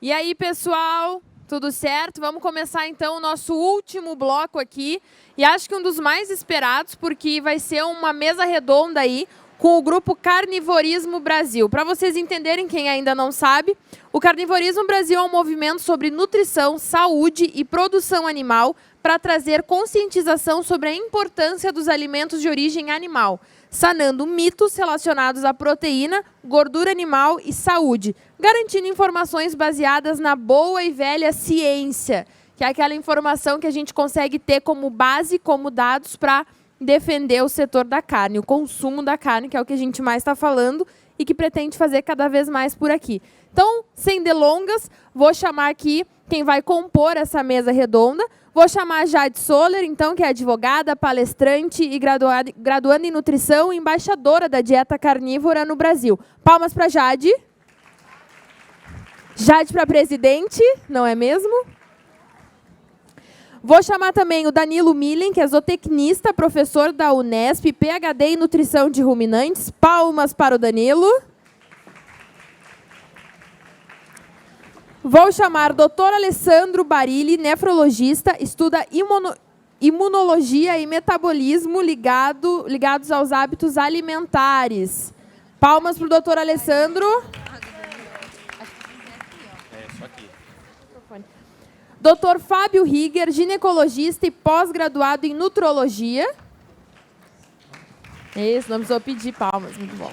E aí, pessoal, tudo certo? Vamos começar, então, o nosso último bloco aqui. E acho que um dos mais esperados, porque vai ser uma mesa redonda aí com o grupo Carnivorismo Brasil. Para vocês entenderem, quem ainda não sabe, o Carnivorismo Brasil é um movimento sobre nutrição, saúde e produção animal para trazer conscientização sobre a importância dos alimentos de origem animal, sanando mitos relacionados à proteína, gordura animal e saúde, garantindo informações baseadas na boa e velha ciência, que é aquela informação que a gente consegue ter como base, como dados para defender o setor da carne, o consumo da carne, que é o que a gente mais está falando e que pretende fazer cada vez mais por aqui. Então, sem delongas, vou chamar aqui quem vai compor essa mesa redonda. Vou chamar a Jade Soller, então, que é advogada, palestrante e graduanda em nutrição e embaixadora da dieta carnívora no Brasil. Palmas para Jade. Jade para presidente, não é mesmo? Vou chamar também o Danilo Millen, que é zootecnista, professor da Unesp, PhD em nutrição de ruminantes. Palmas para o Danilo. Vou chamar o Dr. Alessandro Barilli, nefrologista, estuda imunologia e metabolismo ligados aos hábitos alimentares. Palmas para o Dr. Alessandro. Dr. Fábio Rieger, ginecologista e pós-graduado em nutrologia. Esse não precisou pedir palmas, muito bom.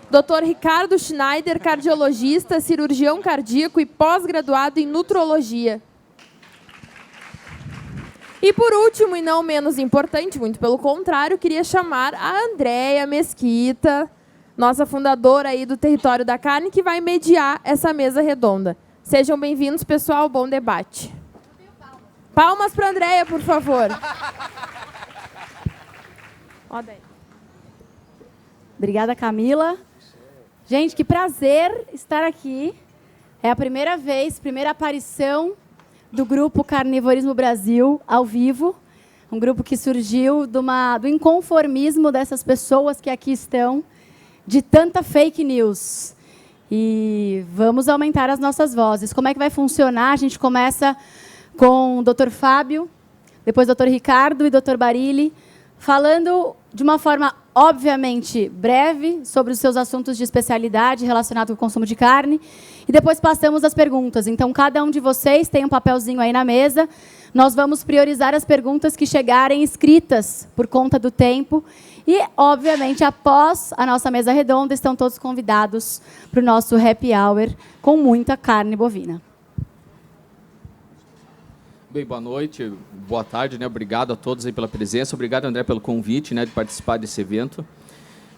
Dr. Ricardo Schneider, cardiologista, cirurgião cardíaco e pós-graduado em nutrologia. E por último, e não menos importante, muito pelo contrário, queria chamar a Andréia Mesquita, nossa fundadora aí do Território da Carne, que vai mediar essa mesa redonda. Sejam bem-vindos, pessoal. Bom debate. Palmas para a Andréia, por favor. Obrigada, Camila. Gente, que prazer estar aqui. É a primeira vez, primeira aparição do grupo Carnivorismo Brasil ao vivo. Um grupo que surgiu do inconformismo dessas pessoas que aqui estão, de tanta fake news. E vamos aumentar as nossas vozes. Como é que vai funcionar? A gente começa com o Dr. Fábio, depois o Dr. Ricardo e o Dr. Barilli, falando de uma forma, obviamente, breve, sobre os seus assuntos de especialidade relacionados com o consumo de carne. E depois passamos às perguntas. Então, cada um de vocês tem um papelzinho aí na mesa. Nós vamos priorizar as perguntas que chegarem escritas por conta do tempo. E, obviamente, após a nossa mesa redonda, estão todos convidados para o nosso happy hour com muita carne bovina. Bem, boa noite, boa tarde, né? Obrigado a todos aí pela presença, obrigado, André, pelo convite, né, de participar desse evento.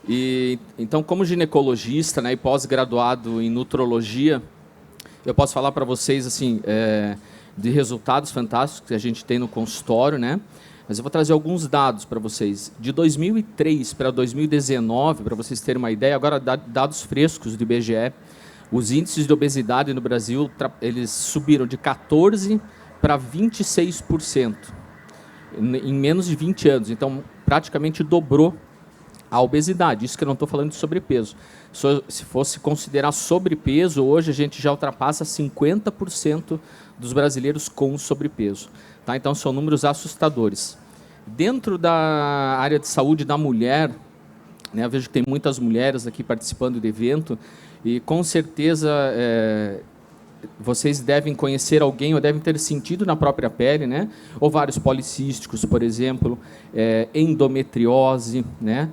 E, então, como ginecologista, né, e pós-graduado em nutrologia, eu posso falar para vocês assim, de resultados fantásticos que a gente tem no consultório, né? Mas eu vou trazer alguns dados para vocês. De 2003 para 2019, para vocês terem uma ideia, agora dados frescos do IBGE, os índices de obesidade no Brasil, eles subiram de 14% para 26% em menos de 20 anos. Então, praticamente dobrou a obesidade. Isso que eu não estou falando de sobrepeso. Se fosse considerar sobrepeso, hoje a gente já ultrapassa 50% dos brasileiros com sobrepeso. Tá? Então, são números assustadores. Dentro da área de saúde da mulher, né, eu vejo que tem muitas mulheres aqui participando do evento, e com certeza vocês devem conhecer alguém ou devem ter sentido na própria pele, né? Ovários policísticos, por exemplo, endometriose, né?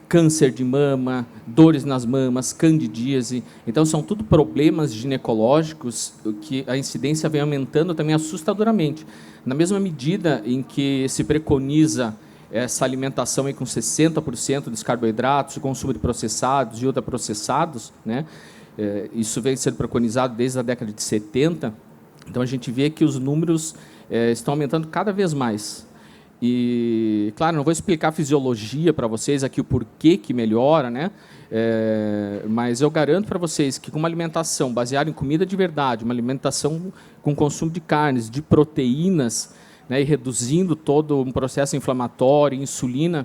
Câncer de mama, dores nas mamas, candidíase. Então, são tudo problemas ginecológicos que a incidência vem aumentando também assustadoramente. Na mesma medida em que se preconiza essa alimentação aí com 60% dos carboidratos, o consumo de processados e ultraprocessados, né? Isso vem sendo preconizado desde a década de 70. Então, a gente vê que os números estão aumentando cada vez mais. E, claro, não vou explicar a fisiologia para vocês aqui, o porquê que melhora, né? Mas eu garanto para vocês que com uma alimentação baseada em comida de verdade, uma alimentação com consumo de carnes, de proteínas, né, e reduzindo todo um processo inflamatório, insulina,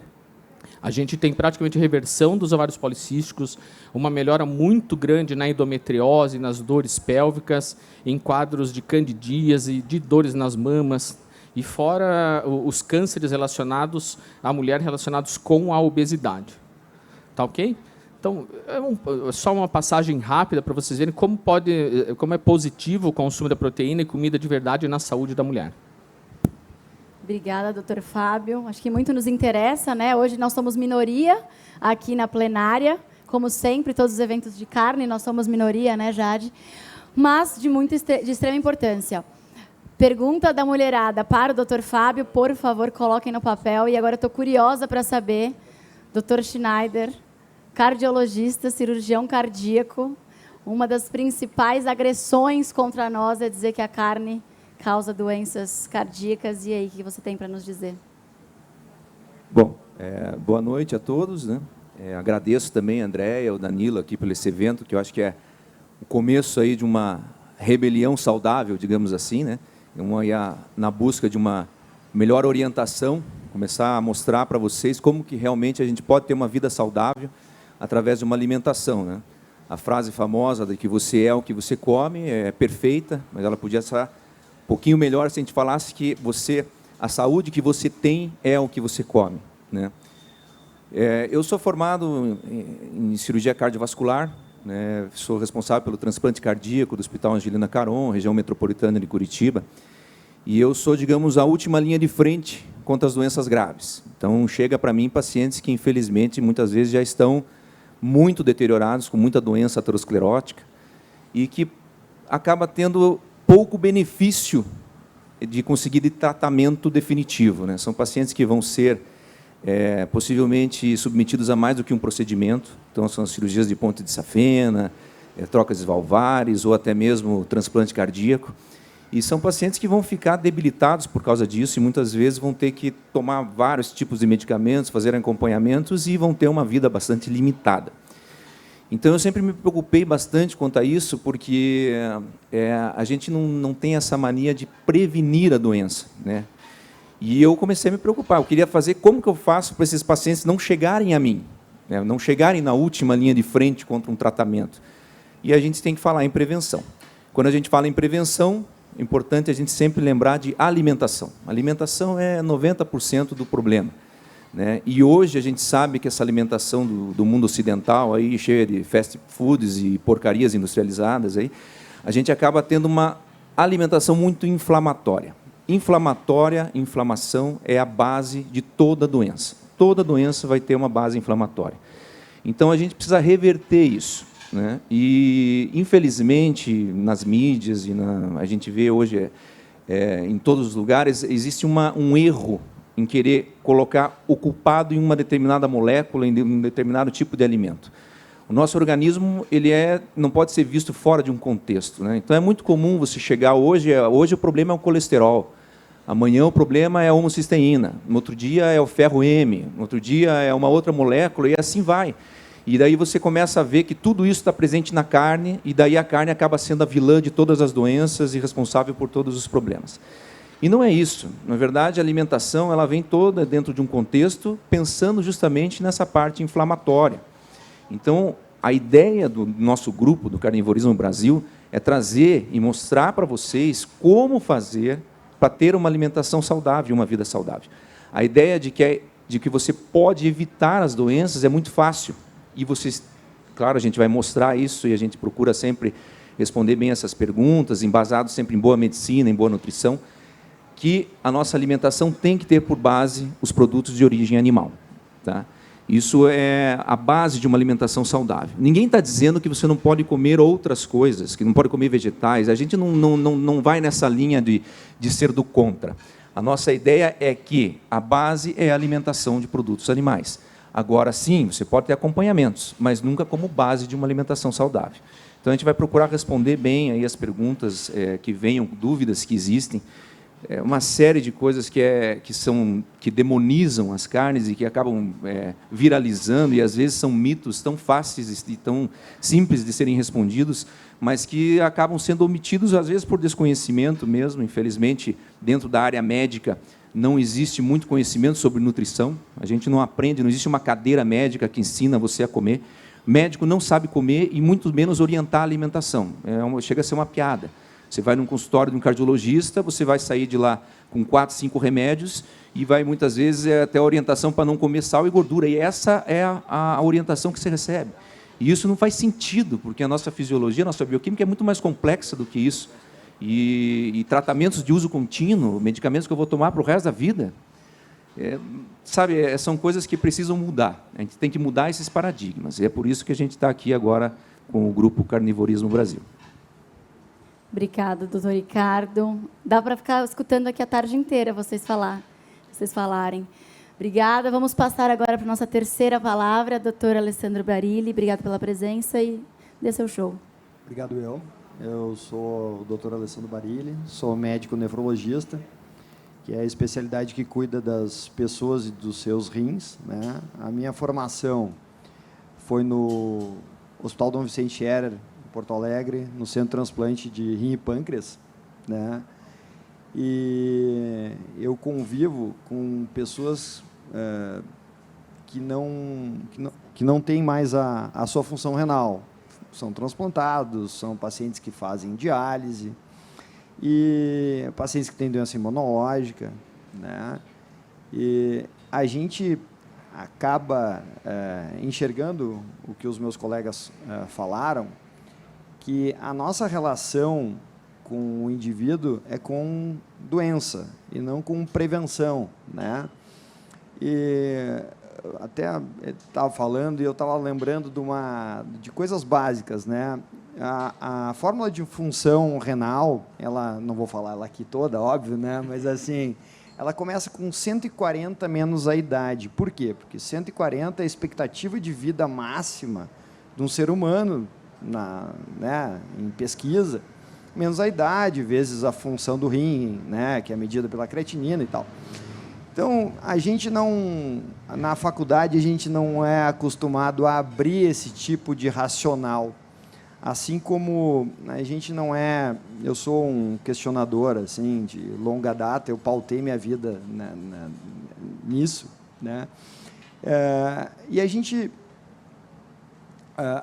A gente tem praticamente reversão dos ovários policísticos, uma melhora muito grande na endometriose, nas dores pélvicas, em quadros de candidíase, de dores nas mamas, e fora os cânceres relacionados à mulher relacionados com a obesidade. Tá ok? Então, só uma passagem rápida para vocês verem como é positivo o consumo da proteína e comida de verdade na saúde da mulher. Obrigada, doutor Fábio. Acho que muito nos interessa, né? Hoje nós somos minoria aqui na plenária. Como sempre, todos os eventos de carne, nós somos minoria, né, Jade? Mas de extrema importância. Pergunta da mulherada para o doutor Fábio, por favor, coloquem no papel. E agora eu estou curiosa para saber, doutor Schneider, cardiologista, cirurgião cardíaco, uma das principais agressões contra nós é dizer que a carne causa doenças cardíacas. E aí, o que você tem para nos dizer? Bom, boa noite a todos, né? Agradeço também a Andréia e o Danilo aqui por esse evento, que eu acho que é o começo aí de uma rebelião saudável, digamos assim, né? Na busca de uma melhor orientação, começar a mostrar para vocês como que realmente a gente pode ter uma vida saudável através de uma alimentação, né? A frase famosa de que você é o que você come é perfeita, mas ela podia ser um pouquinho melhor se a gente falasse que a saúde que você tem é o que você come, né? Eu sou formado em cirurgia cardiovascular, né? Sou responsável pelo transplante cardíaco do Hospital Angelina Caron, região metropolitana de Curitiba, e eu sou, digamos, a última linha de frente contra as doenças graves. Então, chega para mim pacientes que, infelizmente, muitas vezes já estão muito deteriorados, com muita doença aterosclerótica, e que acaba tendo pouco benefício de conseguir de tratamento definitivo, né? São pacientes que vão ser possivelmente submetidos a mais do que um procedimento. Então, são cirurgias de ponte de safena, trocas de valvares ou até mesmo transplante cardíaco. E são pacientes que vão ficar debilitados por causa disso e muitas vezes vão ter que tomar vários tipos de medicamentos, fazer acompanhamentos e vão ter uma vida bastante limitada. Então, eu sempre me preocupei bastante quanto a isso, porque a gente não tem essa mania de prevenir a doença, né? E eu comecei a me preocupar. Eu queria fazer como que eu faço para esses pacientes não chegarem a mim, né? Não chegarem na última linha de frente contra um tratamento. E a gente tem que falar em prevenção. Quando a gente fala em prevenção, é importante a gente sempre lembrar de alimentação. A alimentação é 90% do problema, né? E hoje a gente sabe que essa alimentação do mundo ocidental, aí, cheia de fast foods e porcarias industrializadas, aí, a gente acaba tendo uma alimentação muito inflamatória. Inflamação é a base de toda doença. Toda doença vai ter uma base inflamatória. Então, a gente precisa reverter isso, né? E, infelizmente, nas mídias, a gente vê hoje em todos os lugares, existe um erro em querer colocar o culpado em uma determinada molécula, em um determinado tipo de alimento. O nosso organismo não pode ser visto fora de um contexto, né? Então, é muito comum você chegar hoje o problema é o colesterol, amanhã o problema é a homocisteína, no outro dia é o ferro M, no outro dia é uma outra molécula, e assim vai. E daí você começa a ver que tudo isso está presente na carne, e daí a carne acaba sendo a vilã de todas as doenças e responsável por todos os problemas. E não é isso. Na verdade, a alimentação ela vem toda dentro de um contexto, pensando justamente nessa parte inflamatória. Então, a ideia do nosso grupo, do Carnivorismo Brasil, é trazer e mostrar para vocês como fazer para ter uma alimentação saudável, uma vida saudável. A ideia de que você pode evitar as doenças é muito fácil. E vocês, claro, a gente vai mostrar isso e a gente procura sempre responder bem essas perguntas, embasado sempre em boa medicina, em boa nutrição, que a nossa alimentação tem que ter por base os produtos de origem animal, tá? Isso é a base de uma alimentação saudável. Ninguém está dizendo que você não pode comer outras coisas, que não pode comer vegetais. A gente não vai nessa linha de ser do contra. A nossa ideia é que a base é a alimentação de produtos animais. Agora, sim, você pode ter acompanhamentos, mas nunca como base de uma alimentação saudável. Então, a gente vai procurar responder bem aí as perguntas que venham, dúvidas que existem, uma série de coisas que demonizam as carnes e que acabam viralizando, e às vezes são mitos tão fáceis e tão simples de serem respondidos, mas que acabam sendo omitidos, às vezes, por desconhecimento mesmo. Infelizmente, dentro da área médica, não existe muito conhecimento sobre nutrição. A gente não aprende, não existe uma cadeira médica que ensina você a comer. O médico não sabe comer e muito menos orientar a alimentação. Chega a ser uma piada. Você vai num consultório de um cardiologista, você vai sair de lá com 4, 5 remédios e vai, muitas vezes, até a orientação para não comer sal e gordura. E essa é a orientação que você recebe. E isso não faz sentido, porque a nossa fisiologia, a nossa bioquímica é muito mais complexa do que isso. E tratamentos de uso contínuo, medicamentos que eu vou tomar para o resto da vida, são coisas que precisam mudar. A gente tem que mudar esses paradigmas. E é por isso que a gente está aqui agora com o Grupo Carnivorismo Brasil. Obrigada, doutor Ricardo. Dá para ficar escutando aqui a tarde inteira vocês falarem. Obrigada. Vamos passar agora para a nossa terceira palavra, doutor Alessandro Barilli. Obrigado pela presença e dê seu show. Obrigado, eu sou o doutor Alessandro Barilli, sou médico nefrologista, que é a especialidade que cuida das pessoas e dos seus rins, né? A minha formação foi no Hospital Dom Vicente Scherer, Porto Alegre, no Centro de Transplante de Rim e Pâncreas, né? E eu convivo com pessoas que não têm mais a sua função renal. São transplantados, são pacientes que fazem diálise, e pacientes que têm doença imunológica, né? E a gente acaba enxergando o que os meus colegas falaram, que a nossa relação com o indivíduo é com doença e não com prevenção, né? E até estava falando e eu estava lembrando de coisas básicas, né? A fórmula de função renal, não vou falar ela aqui toda, óbvio, né? Mas assim, ela começa com 140 menos a idade. Por quê? Porque 140 é a expectativa de vida máxima de um ser humano, em pesquisa, menos a idade, vezes a função do rim, né, que é medida pela creatinina e tal. Então, na faculdade, a gente não é acostumado a abrir esse tipo de racional. Assim como a gente não é... Eu sou um questionador, assim, de longa data, eu pautei minha vida nisso, né? E a gente...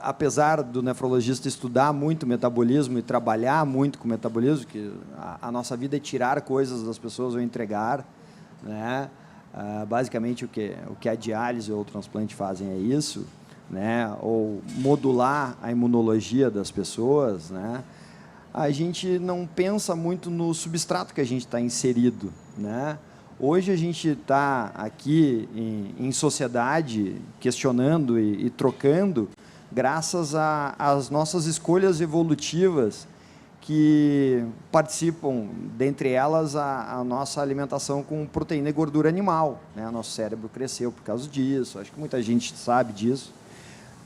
apesar do nefrologista estudar muito metabolismo e trabalhar muito com metabolismo, que a nossa vida é tirar coisas das pessoas ou entregar, né? Basicamente o que a diálise ou o transplante fazem é isso, né? Ou modular a imunologia das pessoas, né? A gente não pensa muito no substrato que a gente está inserido, né? Hoje a gente está aqui em sociedade questionando e trocando graças às nossas escolhas evolutivas que participam, dentre elas, a nossa alimentação com proteína e gordura animal, né? Nosso cérebro cresceu por causa disso, acho que muita gente sabe disso,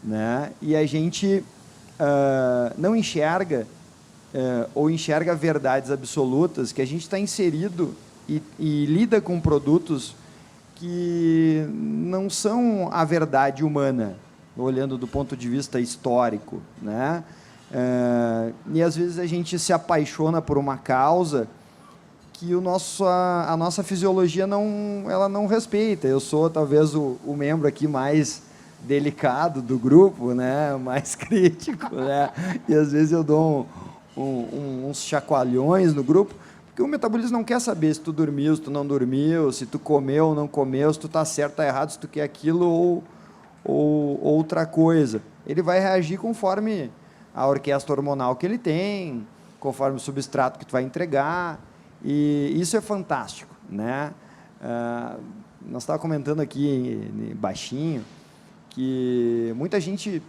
né? E a gente não enxerga ou enxerga verdades absolutas, que a gente está inserido e lida com produtos que não são a verdade humana, olhando do ponto de vista histórico, né? E às vezes a gente se apaixona por uma causa que a nossa fisiologia não respeita. Eu sou talvez o membro aqui mais delicado do grupo, né? Mais crítico, né? E às vezes eu dou uns chacoalhões no grupo, porque o metabolismo não quer saber se tu dormiu, se tu não dormiu, se tu comeu ou não comeu, se tu está certo ou tá errado, se tu quer aquilo ou outra coisa. Ele vai reagir conforme a orquestra hormonal que ele tem, conforme o substrato que tu vai entregar, e isso é fantástico, né? Nós estávamos comentando aqui baixinho que muita gente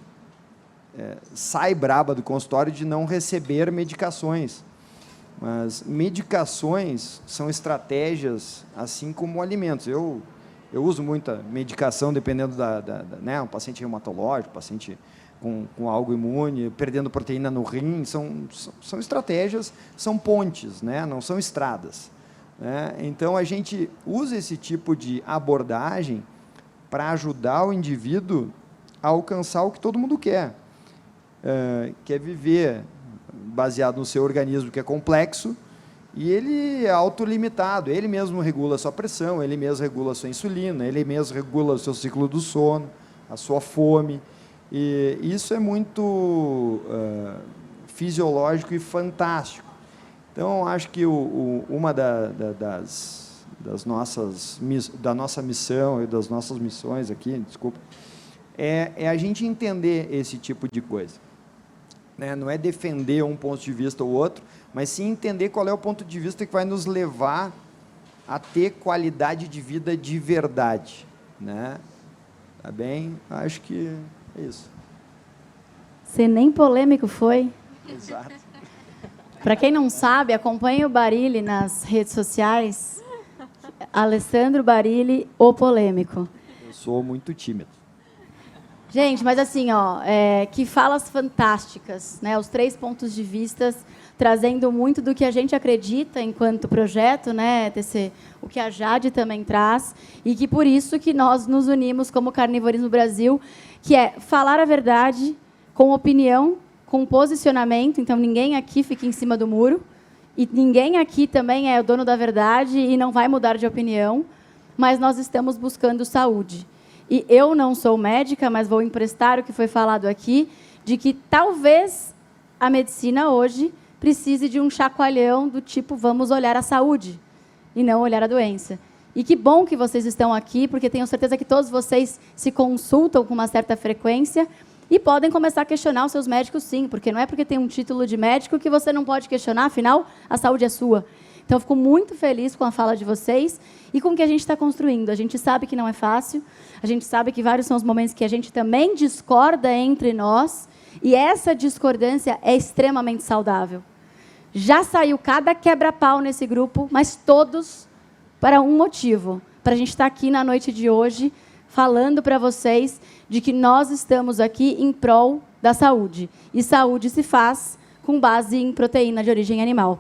sai braba do consultório de não receber medicações, mas medicações são estratégias assim como alimentos. Eu uso muita medicação dependendo né, um paciente reumatológico, paciente com algo imune, perdendo proteína no rim, são estratégias, são pontes, né, não são estradas. né? Então, a gente usa esse tipo de abordagem para ajudar o indivíduo a alcançar o que todo mundo quer. Quer viver baseado no seu organismo, que é complexo, e ele é autolimitado, ele mesmo regula a sua pressão, ele mesmo regula a sua insulina, ele mesmo regula o seu ciclo do sono, a sua fome, e isso é muito fisiológico e fantástico. Então, acho que uma da nossa missão e das nossas missões aqui, desculpa, é a gente entender esse tipo de coisa. Né? Não é defender um ponto de vista ou outro, mas sim entender qual é o ponto de vista que vai nos levar a ter qualidade de vida de verdade. Né? Tá bem? Acho que é isso. Você nem polêmico foi? Exato. Para quem não sabe, acompanhe o Barilli nas redes sociais. Alessandro Barilli, o polêmico. Eu sou muito tímido. Gente, mas assim, ó, que falas fantásticas, né? Os 3 pontos de vista, trazendo muito do que a gente acredita enquanto projeto, né, TC? O que a Jade também traz, e que por isso que nós nos unimos como Carnivorismo Brasil, que é falar a verdade com opinião, com posicionamento. Então, ninguém aqui fica em cima do muro, e ninguém aqui também é o dono da verdade e não vai mudar de opinião, mas nós estamos buscando saúde. E eu não sou médica, mas vou emprestar o que foi falado aqui, de que talvez a medicina hoje precise de um chacoalhão do tipo, vamos olhar a saúde e não olhar a doença. E que bom que vocês estão aqui, porque tenho certeza que todos vocês se consultam com uma certa frequência e podem começar a questionar os seus médicos, sim, porque não é porque tem um título de médico que você não pode questionar, afinal, a saúde é sua. Então, eu fico muito feliz com a fala de vocês e com o que a gente está construindo. A gente sabe que não é fácil, a gente sabe que vários são os momentos que a gente também discorda entre nós, e essa discordância é extremamente saudável. Já saiu cada quebra-pau nesse grupo, mas todos para um motivo, para a gente estar aqui na noite de hoje, falando para vocês de que nós estamos aqui em prol da saúde. E saúde se faz com base em proteína de origem animal.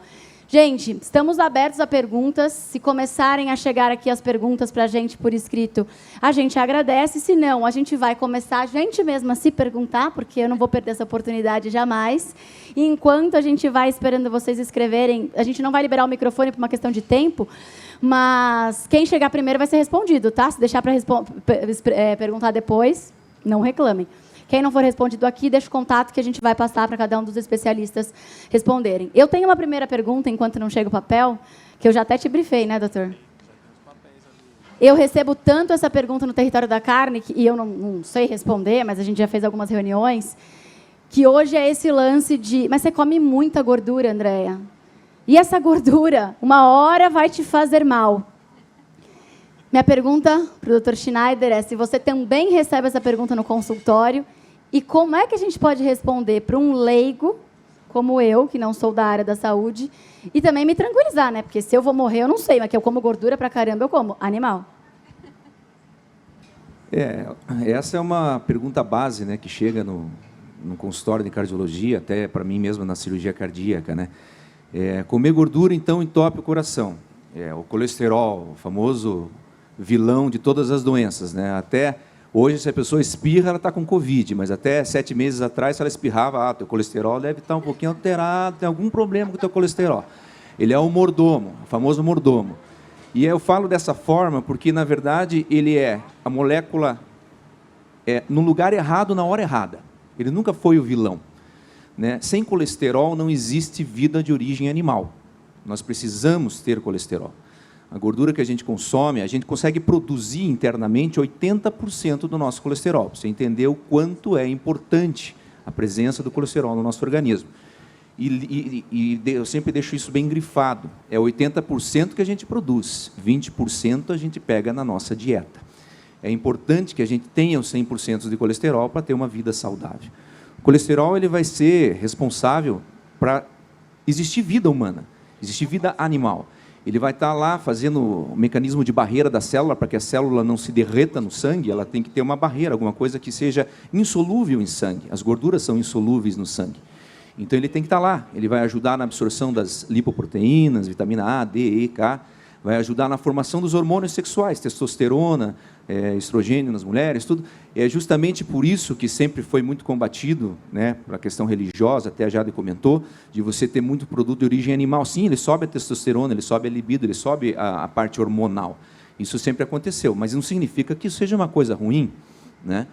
Gente, estamos abertos a perguntas. Se começarem a chegar aqui as perguntas para a gente por escrito, a gente agradece. Se não, a gente vai começar a gente mesma a se perguntar, porque eu não vou perder essa oportunidade jamais. E enquanto a gente vai esperando vocês escreverem, a gente não vai liberar o microfone por uma questão de tempo, mas quem chegar primeiro vai ser respondido, tá? Se deixar para perguntar depois, não reclamem. Quem não for respondido aqui, deixa o contato que a gente vai passar para cada um dos especialistas responderem. Eu tenho uma primeira pergunta, enquanto não chega o papel, que eu já até te brifei, né, doutor? Eu recebo tanto essa pergunta no Território da Carne, e eu não sei responder, mas a gente já fez algumas reuniões, que hoje é esse lance de... Mas você come muita gordura, Andréia. E essa gordura, uma hora vai te fazer mal. Minha pergunta para o Dr. Schneider é se você também recebe essa pergunta no consultório e como é que a gente pode responder para um leigo, como eu, que não sou da área da saúde, e também me tranquilizar, né? Porque se eu vou morrer, eu não sei, mas que eu como gordura pra caramba, eu como animal. Essa é uma pergunta base, né, que chega no consultório de cardiologia, até para mim mesmo na cirurgia cardíaca, né? Comer gordura, então, entope o coração. O colesterol, o famoso vilão de todas as doenças, né? Até hoje, se a pessoa espirra, ela está com Covid, mas até 7 meses atrás, se ela espirrava, teu colesterol deve estar um pouquinho alterado, tem algum problema com o teu colesterol. Ele é o mordomo, o famoso mordomo. E eu falo dessa forma porque, na verdade, ele é a molécula no lugar errado, na hora errada. Ele nunca foi o vilão. Né? Sem colesterol não existe vida de origem animal. Nós precisamos ter colesterol. A gordura que a gente consome, a gente consegue produzir internamente 80% do nosso colesterol. Para você entender o quanto é importante a presença do colesterol no nosso organismo. E eu sempre deixo isso bem grifado. É 80% que a gente produz, 20% a gente pega na nossa dieta. É importante que a gente tenha os 100% de colesterol para ter uma vida saudável. O colesterol ele vai ser responsável para existir vida humana, existir vida animal. Ele vai estar lá fazendo o mecanismo de barreira da célula, para que a célula não se derreta no sangue, ela tem que ter uma barreira, alguma coisa que seja insolúvel em sangue. As gorduras são insolúveis no sangue. Então, ele tem que estar lá. Ele vai ajudar na absorção das lipoproteínas, vitamina A, D, E, K, vai ajudar na formação dos hormônios sexuais, testosterona, estrogênio nas mulheres, tudo. É justamente por isso que sempre foi muito combatido, né, para a questão religiosa, até a Jade comentou, de você ter muito produto de origem animal. Sim, ele sobe a testosterona, ele sobe a libido, ele sobe a parte hormonal. Isso sempre aconteceu, mas não significa que isso seja uma coisa ruim, né?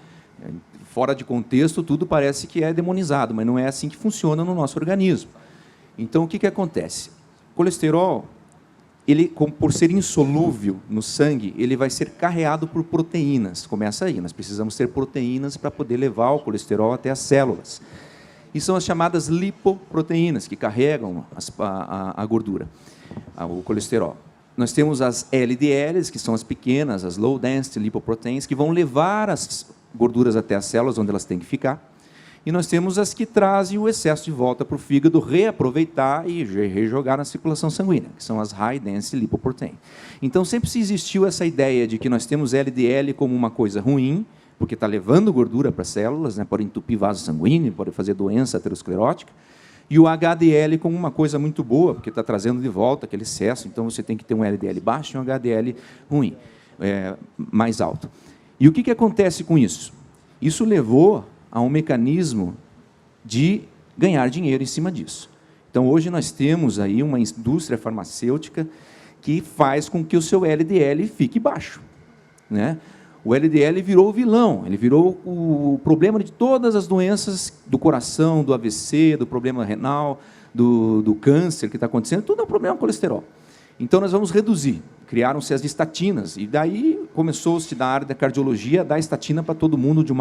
Fora de contexto, tudo parece que é demonizado, mas não é assim que funciona no nosso organismo. Então, o que acontece? O colesterol, ele, por ser insolúvel no sangue, ele vai ser carreado por proteínas. Começa aí, nós precisamos ter proteínas para poder levar o colesterol até as células. E são as chamadas lipoproteínas, que carregam a gordura, o colesterol. Nós temos as LDLs, que são as pequenas, as low density lipoproteins, que vão levar as gorduras até as células, onde elas têm que ficar. E nós temos as que trazem o excesso de volta para o fígado, reaproveitar e rejogar na circulação sanguínea, que são as high density lipoprotein. Então, sempre se existiu essa ideia de que nós temos LDL como uma coisa ruim, porque está levando gordura para as células, né, pode entupir vaso sanguíneo, pode fazer doença aterosclerótica, e o HDL como uma coisa muito boa, porque está trazendo de volta aquele excesso, então você tem que ter um LDL baixo e um HDL ruim, mais alto. E o que acontece com isso? Isso levou a um mecanismo de ganhar dinheiro em cima disso. Então, hoje nós temos aí uma indústria farmacêutica que faz com que o seu LDL fique baixo, né? O LDL virou o vilão, ele virou o problema de todas as doenças do coração, do AVC, do problema renal, do câncer que está acontecendo, tudo é um problema do colesterol. Então, nós vamos reduzir. Criaram-se as estatinas, e daí começou-se, na área da cardiologia, a dar estatina para todo mundo de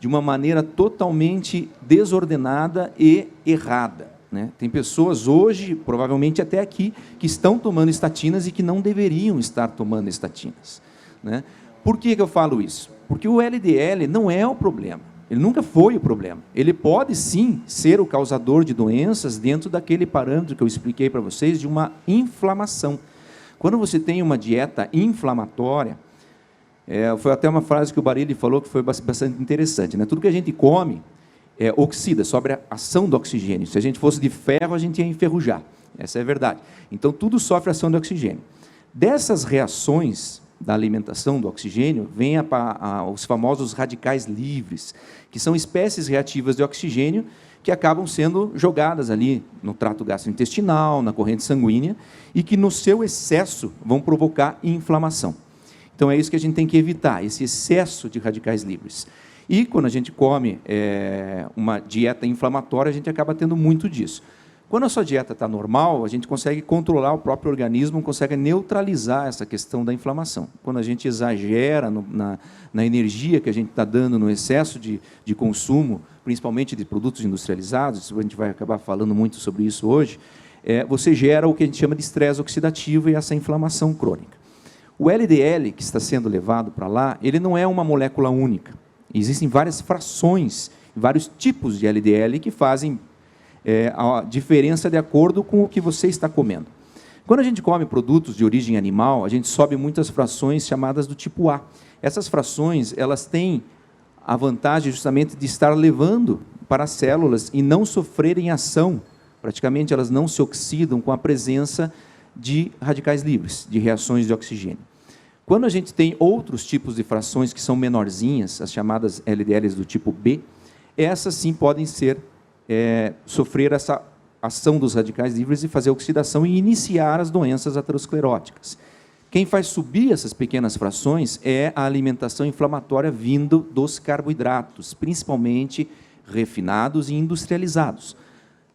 uma maneira totalmente desordenada e errada, né? Tem pessoas hoje, provavelmente até aqui, que estão tomando estatinas e que não deveriam estar tomando estatinas, né? Por que eu falo isso? Porque o LDL não é o problema, ele nunca foi o problema. Ele pode, sim, ser o causador de doenças dentro daquele parâmetro que eu expliquei para vocês, de uma inflamação. Quando você tem uma dieta inflamatória, foi até uma frase que o Barilli falou que foi bastante interessante, né? Tudo que a gente come oxida, sobe a ação do oxigênio. Se a gente fosse de ferro, a gente ia enferrujar. Essa é a verdade. Então, tudo sofre ação do oxigênio. Dessas reações da alimentação do oxigênio, vem os famosos radicais livres, que são espécies reativas de oxigênio que acabam sendo jogadas ali no trato gastrointestinal, na corrente sanguínea, e que no seu excesso vão provocar inflamação. Então, é isso que a gente tem que evitar, esse excesso de radicais livres. E, quando a gente come uma dieta inflamatória, a gente acaba tendo muito disso. Quando a sua dieta está normal, a gente consegue controlar o próprio organismo, consegue neutralizar essa questão da inflamação. Quando a gente exagera na energia que a gente está dando no excesso de consumo, principalmente de produtos industrializados, a gente vai acabar falando muito sobre isso hoje, você gera o que a gente chama de estresse oxidativo e essa inflamação crônica. O LDL, que está sendo levado para lá, ele não é uma molécula única. Existem várias frações, vários tipos de LDL que fazem a diferença de acordo com o que você está comendo. Quando a gente come produtos de origem animal, a gente sobe muitas frações chamadas do tipo A. Essas frações, elas têm a vantagem justamente de estar levando para as células e não sofrerem ação. Praticamente elas não se oxidam com a presença de radicais livres, de reações de oxigênio. Quando a gente tem outros tipos de frações que são menorzinhas, as chamadas LDLs do tipo B, essas sim podem sofrer essa ação dos radicais livres e fazer oxidação e iniciar as doenças ateroscleróticas. Quem faz subir essas pequenas frações é a alimentação inflamatória vindo dos carboidratos, principalmente refinados e industrializados.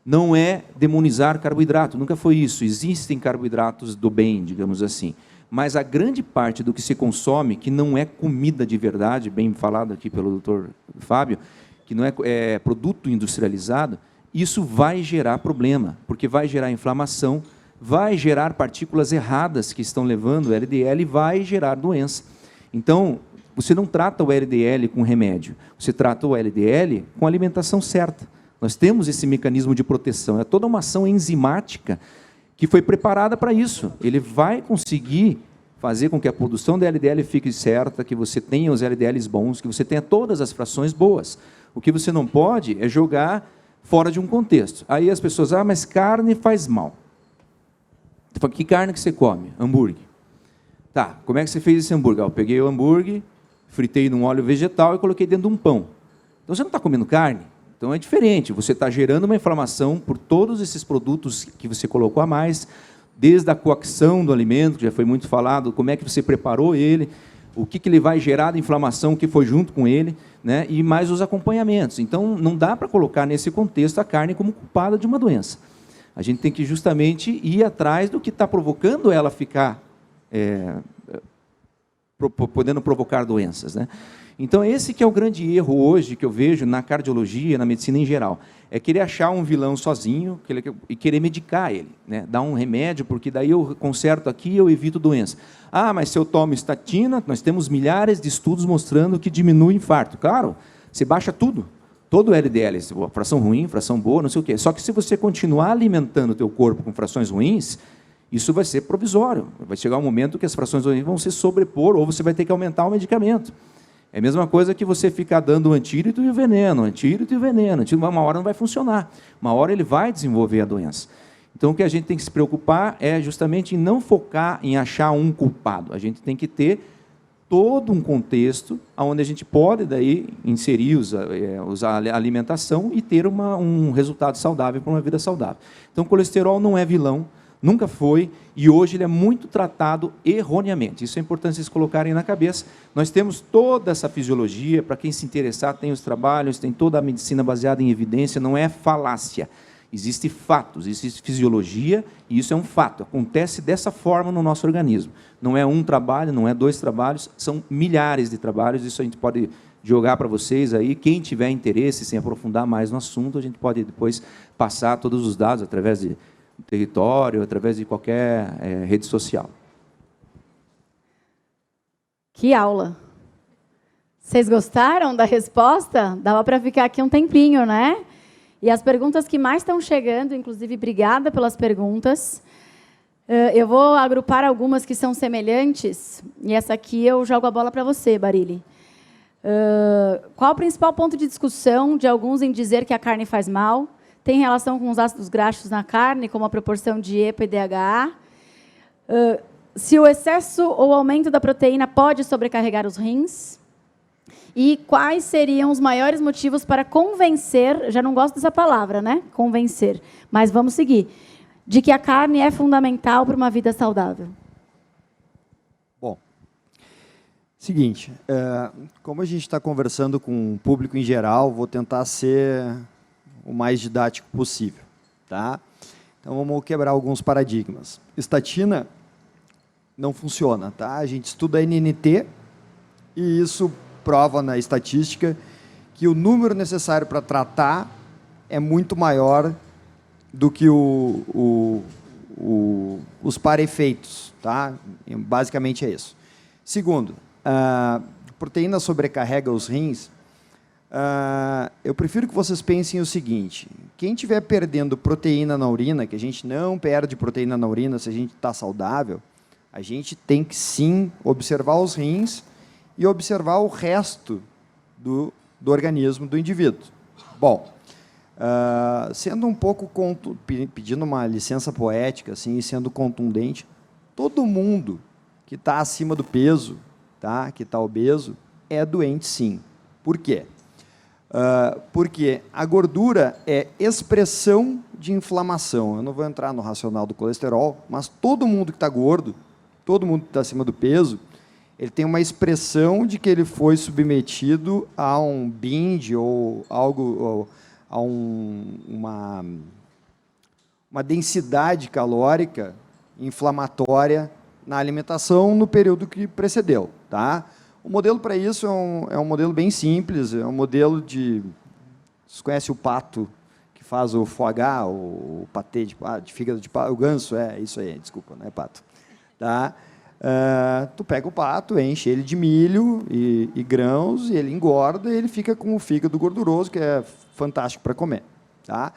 Não é demonizar carboidrato, nunca foi isso. Existem carboidratos do bem, digamos assim. Mas a grande parte do que se consome, que não é comida de verdade, bem falado aqui pelo Dr. Fábio, que não é produto industrializado, isso vai gerar problema, porque vai gerar inflamação, vai gerar partículas erradas que estão levando o LDL e vai gerar doença. Então, você não trata o LDL com remédio, você trata o LDL com a alimentação certa. Nós temos esse mecanismo de proteção, é toda uma ação enzimática que foi preparada para isso. Ele vai conseguir fazer com que a produção de LDL fique certa, que você tenha os LDLs bons, que você tenha todas as frações boas. O que você não pode é jogar fora de um contexto. Aí as pessoas, mas carne faz mal. falo, que carne que você come? Hambúrguer. Tá, como é que você fez esse hambúrguer? Eu peguei o hambúrguer, fritei num óleo vegetal e coloquei dentro de um pão. Então, você não está comendo carne. Então, é diferente. Você está gerando uma inflamação por todos esses produtos que você colocou a mais, desde a coação do alimento, que já foi muito falado, como é que você preparou ele, o que ele vai gerar de inflamação, o que foi junto com ele, né? E mais os acompanhamentos. Então, não dá para colocar nesse contexto a carne como culpada de uma doença. A gente tem que justamente ir atrás do que está provocando ela ficar, podendo provocar doenças, né? Então, esse que é o grande erro hoje que eu vejo na cardiologia, na medicina em geral, é querer achar um vilão sozinho e querer medicar ele, né? Dar um remédio, porque daí eu conserto aqui e eu evito doença. Ah, mas se eu tomo estatina, nós temos milhares de estudos mostrando que diminui o infarto. Claro, você baixa tudo, todo o LDL, fração ruim, fração boa, não sei o quê. Só que se você continuar alimentando o teu corpo com frações ruins, isso vai ser provisório. Vai chegar um momento que as frações ruins vão se sobrepor ou você vai ter que aumentar o medicamento. É a mesma coisa que você ficar dando o antídoto e o veneno, antídoto e o veneno. Uma hora não vai funcionar. Uma hora ele vai desenvolver a doença. Então, o que a gente tem que se preocupar é justamente em não focar em achar um culpado. A gente tem que ter todo um contexto onde a gente pode daí inserir usar a alimentação e ter um resultado saudável para uma vida saudável. Então, o colesterol não é vilão, nunca foi, e hoje ele é muito tratado erroneamente. Isso é importante vocês colocarem na cabeça. Nós temos toda essa fisiologia, para quem se interessar, tem os trabalhos, tem toda a medicina baseada em evidência, não é falácia. Existem fatos, existe fisiologia, e isso é um fato. Acontece dessa forma no nosso organismo. Não é um trabalho, não é 2 trabalhos, são milhares de trabalhos, isso a gente pode jogar para vocês aí. Quem tiver interesse, sem aprofundar mais no assunto, a gente pode depois passar todos os dados através de território, através de qualquer rede social. Que aula! Vocês gostaram da resposta? Dava para ficar aqui um tempinho, né? E as perguntas que mais estão chegando, inclusive, obrigada pelas perguntas. Eu vou agrupar algumas que são semelhantes, e essa aqui eu jogo a bola para você, Barilli. Qual o principal ponto de discussão de alguns em dizer que a carne faz mal? Tem relação com os ácidos graxos na carne, como a proporção de EPA e DHA. Se o excesso ou aumento da proteína pode sobrecarregar os rins. E quais seriam os maiores motivos para convencer, já não gosto dessa palavra, né? Convencer, mas vamos seguir, de que a carne é fundamental para uma vida saudável? Bom, seguinte, como a gente está conversando com o público em geral, vou tentar ser o mais didático possível, tá? Então, vamos quebrar alguns paradigmas. Estatina não funciona, tá? A gente estuda NNT e isso prova na estatística que o número necessário para tratar é muito maior do que os para-efeitos, tá? Basicamente é isso. Segundo, a proteína sobrecarrega os rins. Eu prefiro que vocês pensem o seguinte: quem estiver perdendo proteína na urina, que a gente não perde proteína na urina se a gente está saudável, a gente tem que sim observar os rins e observar o resto do organismo do indivíduo. Bom, sendo um pouco pedindo uma licença poética, assim, e sendo contundente, todo mundo que está acima do peso, tá, que está obeso, é doente sim. Por quê? Porque a gordura é expressão de inflamação. Eu não vou entrar no racional do colesterol, mas todo mundo que está gordo, todo mundo que está acima do peso, ele tem uma expressão de que ele foi submetido a um binge ou algo, a uma densidade calórica inflamatória na alimentação no período que precedeu, tá? O modelo para isso é um modelo bem simples, é um modelo de... Vocês conhecem o pato que faz o foie gras, o patê de fígado de pato, o ganso, isso aí, desculpa, não é pato. Tá? Tu pega o pato, enche ele de milho e grãos, e ele engorda e ele fica com o fígado gorduroso, que é fantástico para comer. Tá?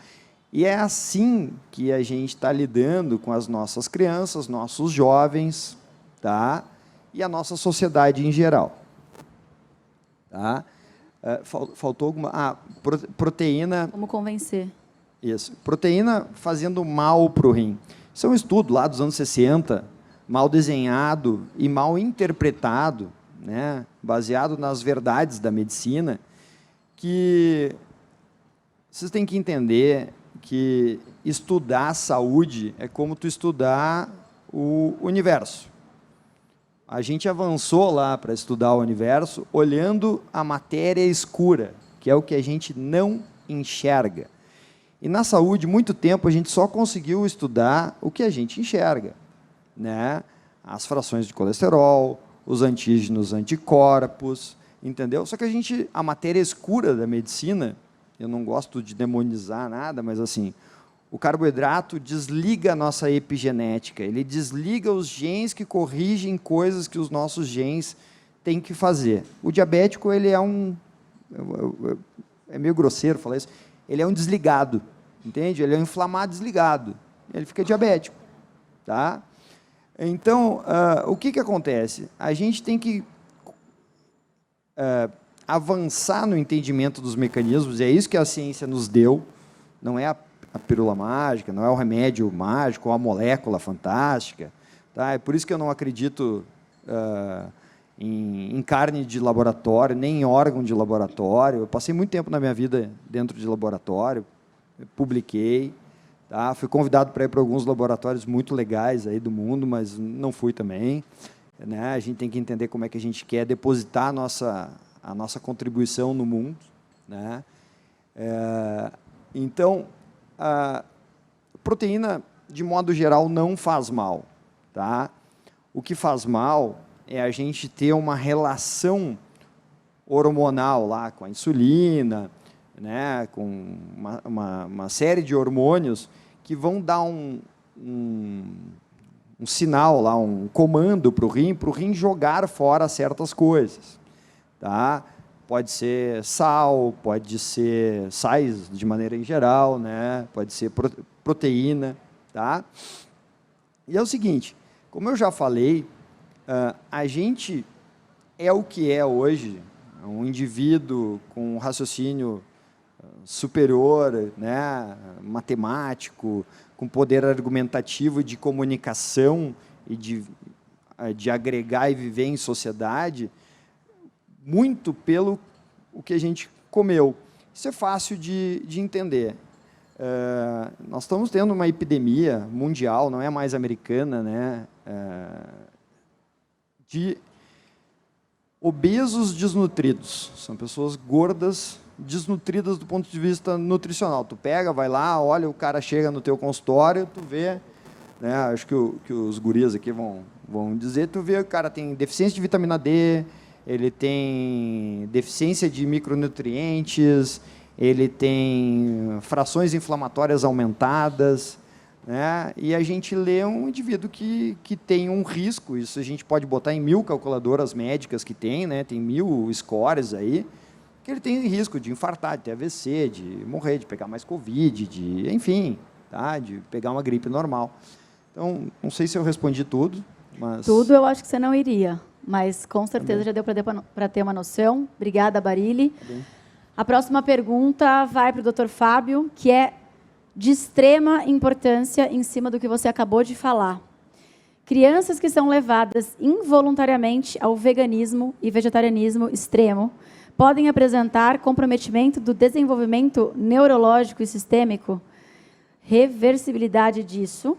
E é assim que a gente está lidando com as nossas crianças, nossos jovens, tá? E a nossa sociedade em geral. Tá? Faltou alguma... proteína... Como convencer? Isso. Proteína fazendo mal para o rim. Isso é um estudo lá dos anos 60, mal desenhado e mal interpretado, né, baseado nas verdades da medicina, que vocês têm que entender que estudar saúde é como tu estudar o universo. A gente avançou lá para estudar o universo olhando a matéria escura, que é o que a gente não enxerga. E na saúde, muito tempo, a gente só conseguiu estudar o que a gente enxerga, né? As frações de colesterol, os antígenos, anticorpos, entendeu? Só que a matéria escura da medicina, eu não gosto de demonizar nada, mas assim, o carboidrato desliga a nossa epigenética, ele desliga os genes que corrigem coisas que os nossos genes têm que fazer. O diabético, ele é é meio grosseiro falar isso, ele é um desligado, entende? Ele é um inflamado desligado, ele fica diabético, tá? Então, o que acontece? A gente tem que avançar no entendimento dos mecanismos, e é isso que a ciência nos deu, não é a pílula mágica, não é o remédio mágico, ou a molécula fantástica, tá? É por isso que eu não acredito em carne de laboratório, nem em órgão de laboratório. Eu passei muito tempo na minha vida dentro de laboratório, publiquei, tá? Fui convidado para ir para alguns laboratórios muito legais aí do mundo, mas não fui também, né? A gente tem que entender como é que a gente quer depositar a nossa contribuição no mundo, né? Então, a proteína, de modo geral, não faz mal, tá? O que faz mal é a gente ter uma relação hormonal lá com a insulina, né, com uma série de hormônios que vão dar um sinal lá, um comando para o rim jogar fora certas coisas, tá? Pode ser sal, pode ser sais de maneira em geral, né? Pode ser proteína, tá? E é o seguinte, como eu já falei, a gente é o que é hoje, um indivíduo com um raciocínio superior, né? Matemático, com poder argumentativo de comunicação e de agregar e viver em sociedade, muito pelo o que a gente comeu. Isso é fácil de entender. Nós estamos tendo uma epidemia mundial, não é mais americana, né? De obesos desnutridos. São pessoas gordas, desnutridas do ponto de vista nutricional. Tu pega, vai lá, olha, o cara chega no teu consultório, tu vê, né? Acho que os guris aqui vão dizer, tu vê, o cara tem deficiência de vitamina D, ele tem deficiência de micronutrientes, ele tem frações inflamatórias aumentadas, né? E a gente lê um indivíduo que tem um risco, isso a gente pode botar em 1000 calculadoras médicas que tem, né? Tem 1000 scores aí, que ele tem risco de infartar, de ter AVC, de morrer, de pegar mais Covid, enfim, tá? De pegar uma gripe normal. Então, não sei se eu respondi tudo, mas... Tudo eu acho que você não iria. Mas, com certeza, já deu para ter uma noção. Obrigada, Barilli. A próxima pergunta vai para o Dr. Fábio, que é de extrema importância em cima do que você acabou de falar. Crianças que são levadas involuntariamente ao veganismo e vegetarianismo extremo podem apresentar comprometimento do desenvolvimento neurológico e sistêmico? Reversibilidade disso?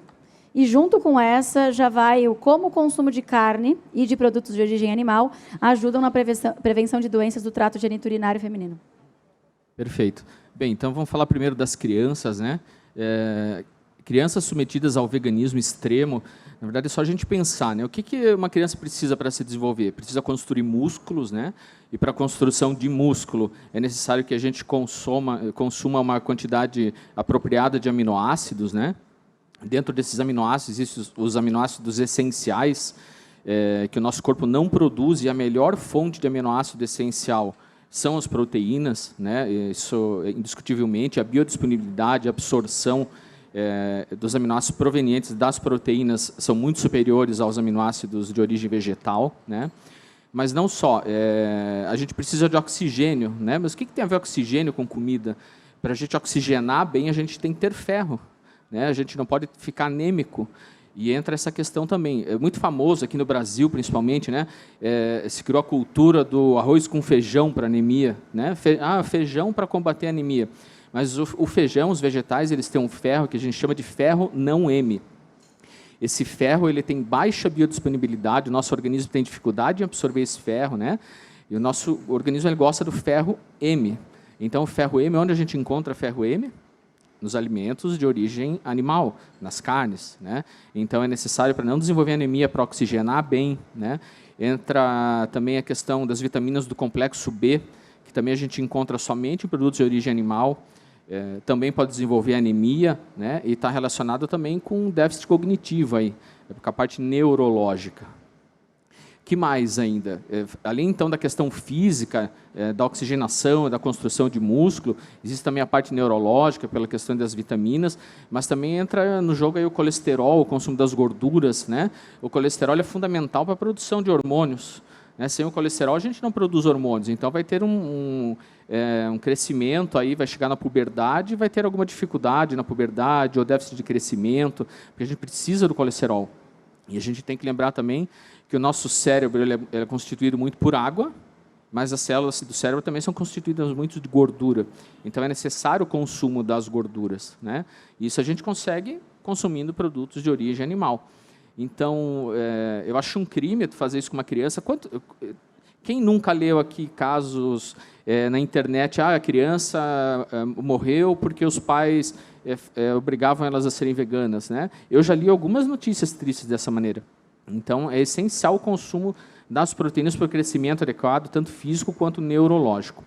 E, junto com essa, já vai o como o consumo de carne e de produtos de origem animal ajudam na prevenção de doenças do trato geniturinário feminino. Perfeito. Bem, então vamos falar primeiro das crianças, né? Crianças submetidas ao veganismo extremo, na verdade é só a gente pensar, né? O que uma criança precisa para se desenvolver? Precisa construir músculos, né? E para a construção de músculo é necessário que a gente consuma uma quantidade apropriada de aminoácidos, né? Dentro desses aminoácidos, existem os aminoácidos essenciais que o nosso corpo não produz, e a melhor fonte de aminoácido essencial são as proteínas, né? Isso indiscutivelmente, a biodisponibilidade, a absorção dos aminoácidos provenientes das proteínas são muito superiores aos aminoácidos de origem vegetal, né? Mas não só, a gente precisa de oxigênio, né? Mas o que tem a ver oxigênio com comida? Para a gente oxigenar bem, a gente tem que ter ferro. né? A gente não pode ficar anêmico. E entra essa questão também. É muito famoso aqui no Brasil, principalmente, né? Se criou a cultura do arroz com feijão para anemia, né? Feijão para combater a anemia. Mas o feijão, os vegetais, eles têm um ferro que a gente chama de ferro não M. Esse ferro ele tem baixa biodisponibilidade, o nosso organismo tem dificuldade em absorver esse ferro, né? E o nosso organismo ele gosta do ferro M. Então, o ferro M, onde a gente encontra ferro M? Nos alimentos de origem animal, nas carnes, né? Então, é necessário para não desenvolver anemia, para oxigenar bem, né? Entra também a questão das vitaminas do complexo B, que também a gente encontra somente em produtos de origem animal. Também pode desenvolver anemia, né? E está relacionado também com déficit cognitivo, aí, com a parte neurológica. Que mais ainda? Além, então, da questão física, da oxigenação, da construção de músculo, existe também a parte neurológica, pela questão das vitaminas, mas também entra no jogo aí o colesterol, o consumo das gorduras, né? O colesterol é fundamental para a produção de hormônios, né? Sem o colesterol, a gente não produz hormônios, então vai ter um crescimento, aí vai chegar na puberdade, vai ter alguma dificuldade na puberdade, ou déficit de crescimento, porque a gente precisa do colesterol. E a gente tem que lembrar também que o nosso cérebro ele é constituído muito por água, mas as células do cérebro também são constituídas muito de gordura. Então, é necessário o consumo das gorduras, né? Isso a gente consegue consumindo produtos de origem animal. Então, eu acho um crime fazer isso com uma criança. Quem nunca leu aqui casos na internet, a criança morreu porque os pais obrigavam elas a serem veganas, né? Eu já li algumas notícias tristes dessa maneira. Então, é essencial o consumo das proteínas para o crescimento adequado, tanto físico quanto neurológico.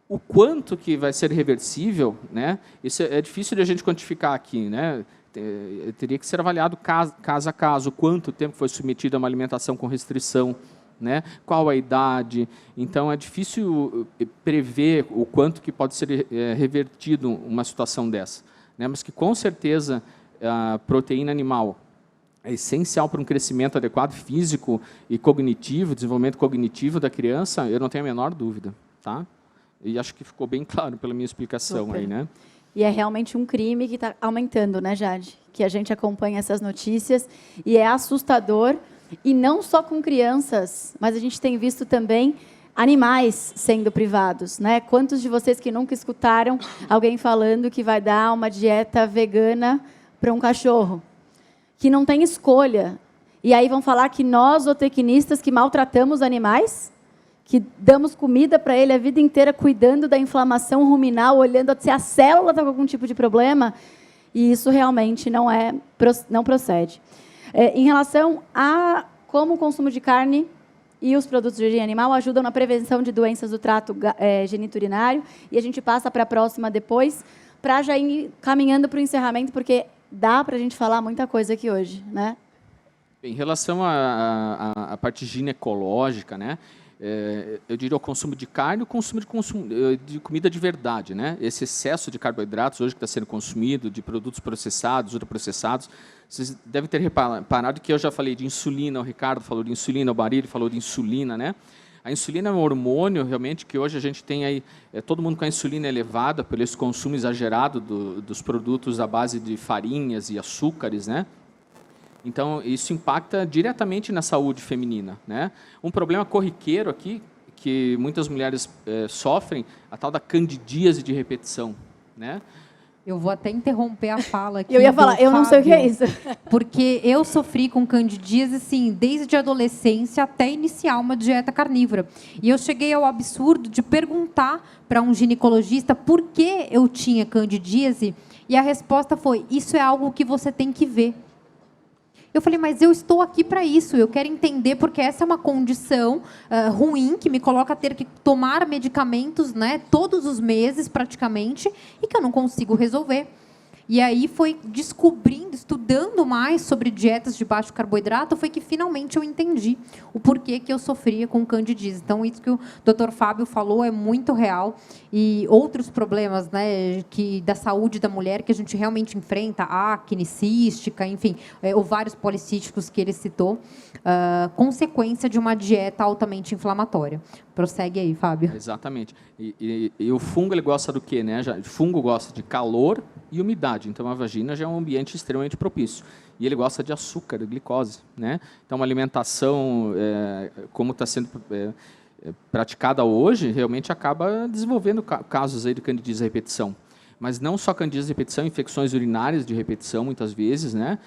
O quanto que vai ser reversível, né? Isso é difícil de a gente quantificar aqui, né? Teria que ser avaliado caso a caso, quanto tempo foi submetido a uma alimentação com restrição, né? Qual a idade. Então, é difícil prever o quanto que pode ser revertido uma situação dessa, né? Mas que, com certeza, a proteína animal é essencial para um crescimento adequado físico e cognitivo, desenvolvimento cognitivo da criança, eu não tenho a menor dúvida, tá? E acho que ficou bem claro pela minha explicação. Super. Aí, né? E é realmente um crime que está aumentando, né, Jade? Que a gente acompanha essas notícias e é assustador, e não só com crianças, mas a gente tem visto também animais sendo privados, né? Quantos de vocês que nunca escutaram alguém falando que vai dar uma dieta vegana para um cachorro? Que não tem escolha. E aí vão falar que nós, zootecnistas, que maltratamos animais, que damos comida para ele a vida inteira, cuidando da inflamação ruminal, olhando se a célula está com algum tipo de problema, e isso realmente não procede. Em relação a como o consumo de carne e os produtos de origem animal ajudam na prevenção de doenças do trato geniturinário, e a gente passa para a próxima depois, para já ir caminhando para o encerramento, porque dá para a gente falar muita coisa aqui hoje, né? Em relação à parte ginecológica, né? Eu diria o consumo de carne, o consumo de comida de verdade, né? Esse excesso de carboidratos hoje que está sendo consumido, de produtos processados, ultraprocessados, vocês devem ter reparado que eu já falei de insulina, o Ricardo falou de insulina, o Barili falou de insulina, né? A insulina é um hormônio, realmente, que hoje a gente tem aí, todo mundo com a insulina elevada, pelo esse consumo exagerado dos produtos à base de farinhas e açúcares, né? Então, isso impacta diretamente na saúde feminina, né? Um problema corriqueiro aqui, que muitas mulheres sofrem, a tal da candidíase de repetição, né? Eu vou até interromper a fala aqui. Eu ia falar, eu não sei o que é isso. Porque eu sofri com candidíase, assim, desde a adolescência até iniciar uma dieta carnívora. E eu cheguei ao absurdo de perguntar para um ginecologista por que eu tinha candidíase, e a resposta foi: isso é algo que você tem que ver. Eu falei, mas eu estou aqui para isso, eu quero entender, porque essa é uma condição ruim, que me coloca a ter que tomar medicamentos, né, todos os meses, praticamente, e que eu não consigo resolver. E aí foi descobrindo, estudando mais sobre dietas de baixo carboidrato, foi que finalmente eu entendi o porquê que eu sofria com candidíase. Então, isso que o Dr. Fábio falou é muito real. E outros problemas, né, da saúde da mulher que a gente realmente enfrenta, acne cística, enfim, ovários policísticos que ele citou, consequência de uma dieta altamente inflamatória. Prossegue aí, Fábio. Exatamente. E o fungo, ele gosta do quê, né? O fungo gosta de calor e umidade. Então, a vagina já é um ambiente extremamente propício. E ele gosta de açúcar, de glicose, né? Então, uma alimentação, como está sendo praticada hoje, realmente acaba desenvolvendo casos aí de candidíase à repetição. Mas não só candidíase à repetição, infecções urinárias de repetição, muitas vezes, né?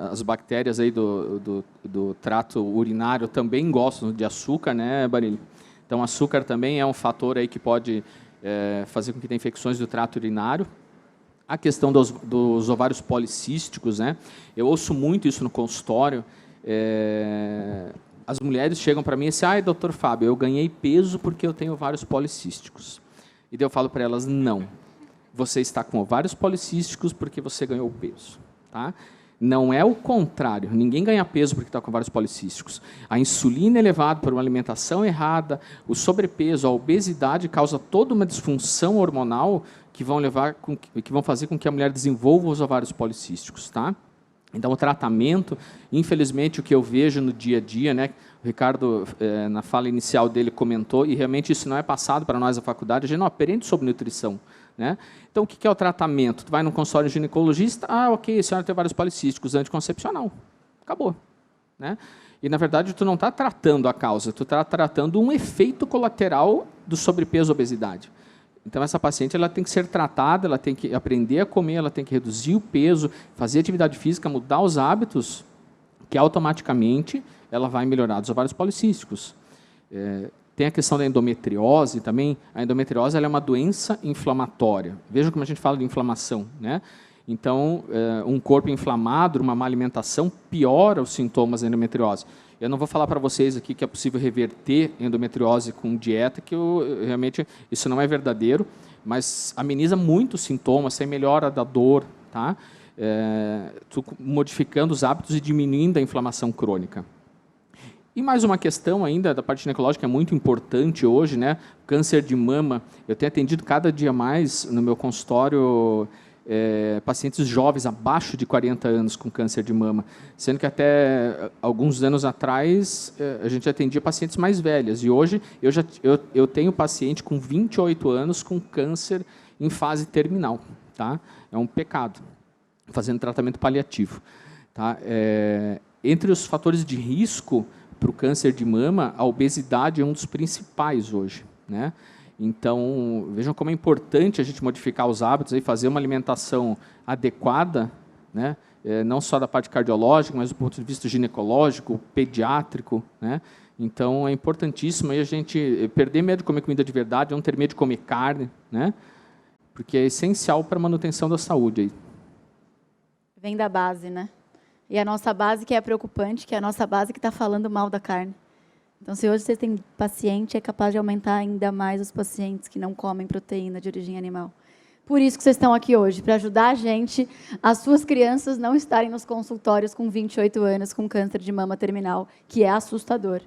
As bactérias aí do trato urinário também gostam de açúcar, né, Barilho? Então, açúcar também é um fator aí que pode fazer com que tenha infecções do trato urinário. A questão dos ovários policísticos, né? Eu ouço muito isso no consultório. As mulheres chegam para mim e dizem, ai, doutor Fábio, eu ganhei peso porque eu tenho ovários policísticos. E daí eu falo para elas, não. Você está com ovários policísticos porque você ganhou peso. Tá? Não é o contrário. Ninguém ganha peso porque está com ovários policísticos. A insulina elevada por uma alimentação errada, o sobrepeso, a obesidade causa toda uma disfunção hormonal que vão fazer com que a mulher desenvolva os ovários policísticos. Tá? Então, o tratamento, infelizmente, o que eu vejo no dia a dia, né, o Ricardo, na fala inicial dele, comentou, e realmente isso não é passado para nós da faculdade, a gente não aprende sobre nutrição. Né? Então, o que é o tratamento? Tu vai no consultório de ginecologista, ok, a senhora tem vários policísticos, anticoncepcional. Acabou. Né? E, na verdade, tu não está tratando a causa, tu está tratando um efeito colateral do sobrepeso e obesidade. Então, essa paciente ela tem que ser tratada, ela tem que aprender a comer, ela tem que reduzir o peso, fazer atividade física, mudar os hábitos, que automaticamente ela vai melhorar dos ovários policísticos. Tem a questão da endometriose também. A endometriose ela é uma doença inflamatória. Veja como a gente fala de inflamação. Né? Então, um corpo inflamado, uma má alimentação, piora os sintomas da endometriose. Eu não vou falar para vocês aqui que é possível reverter endometriose com dieta, que realmente isso não é verdadeiro, mas ameniza muito os sintomas, tem melhora da dor, tá? Modificando os hábitos e diminuindo a inflamação crônica. E mais uma questão ainda da parte ginecológica é muito importante hoje, né? Câncer de mama. Eu tenho atendido cada dia mais no meu consultório pacientes jovens abaixo de 40 anos com câncer de mama, sendo que até alguns anos atrás a gente atendia pacientes mais velhas. E hoje eu tenho paciente com 28 anos com câncer em fase terminal. Tá? É um pecado, fazendo tratamento paliativo. Tá? Entre os fatores de risco para o câncer de mama, a obesidade é um dos principais hoje. Né? Então, vejam como é importante a gente modificar os hábitos e fazer uma alimentação adequada, né? Não só da parte cardiológica, mas do ponto de vista ginecológico, pediátrico. Né? Então, é importantíssimo aí a gente perder medo de comer comida de verdade, não ter medo de comer carne, né? Porque é essencial para a manutenção da saúde. Aí. Vem da base, né? E a nossa base que é preocupante, que é a nossa base que está falando mal da carne. Então, se hoje você tem paciente, é capaz de aumentar ainda mais os pacientes que não comem proteína de origem animal. Por isso que vocês estão aqui hoje, para ajudar a gente, as suas crianças não estarem nos consultórios com 28 anos com câncer de mama terminal, que é assustador.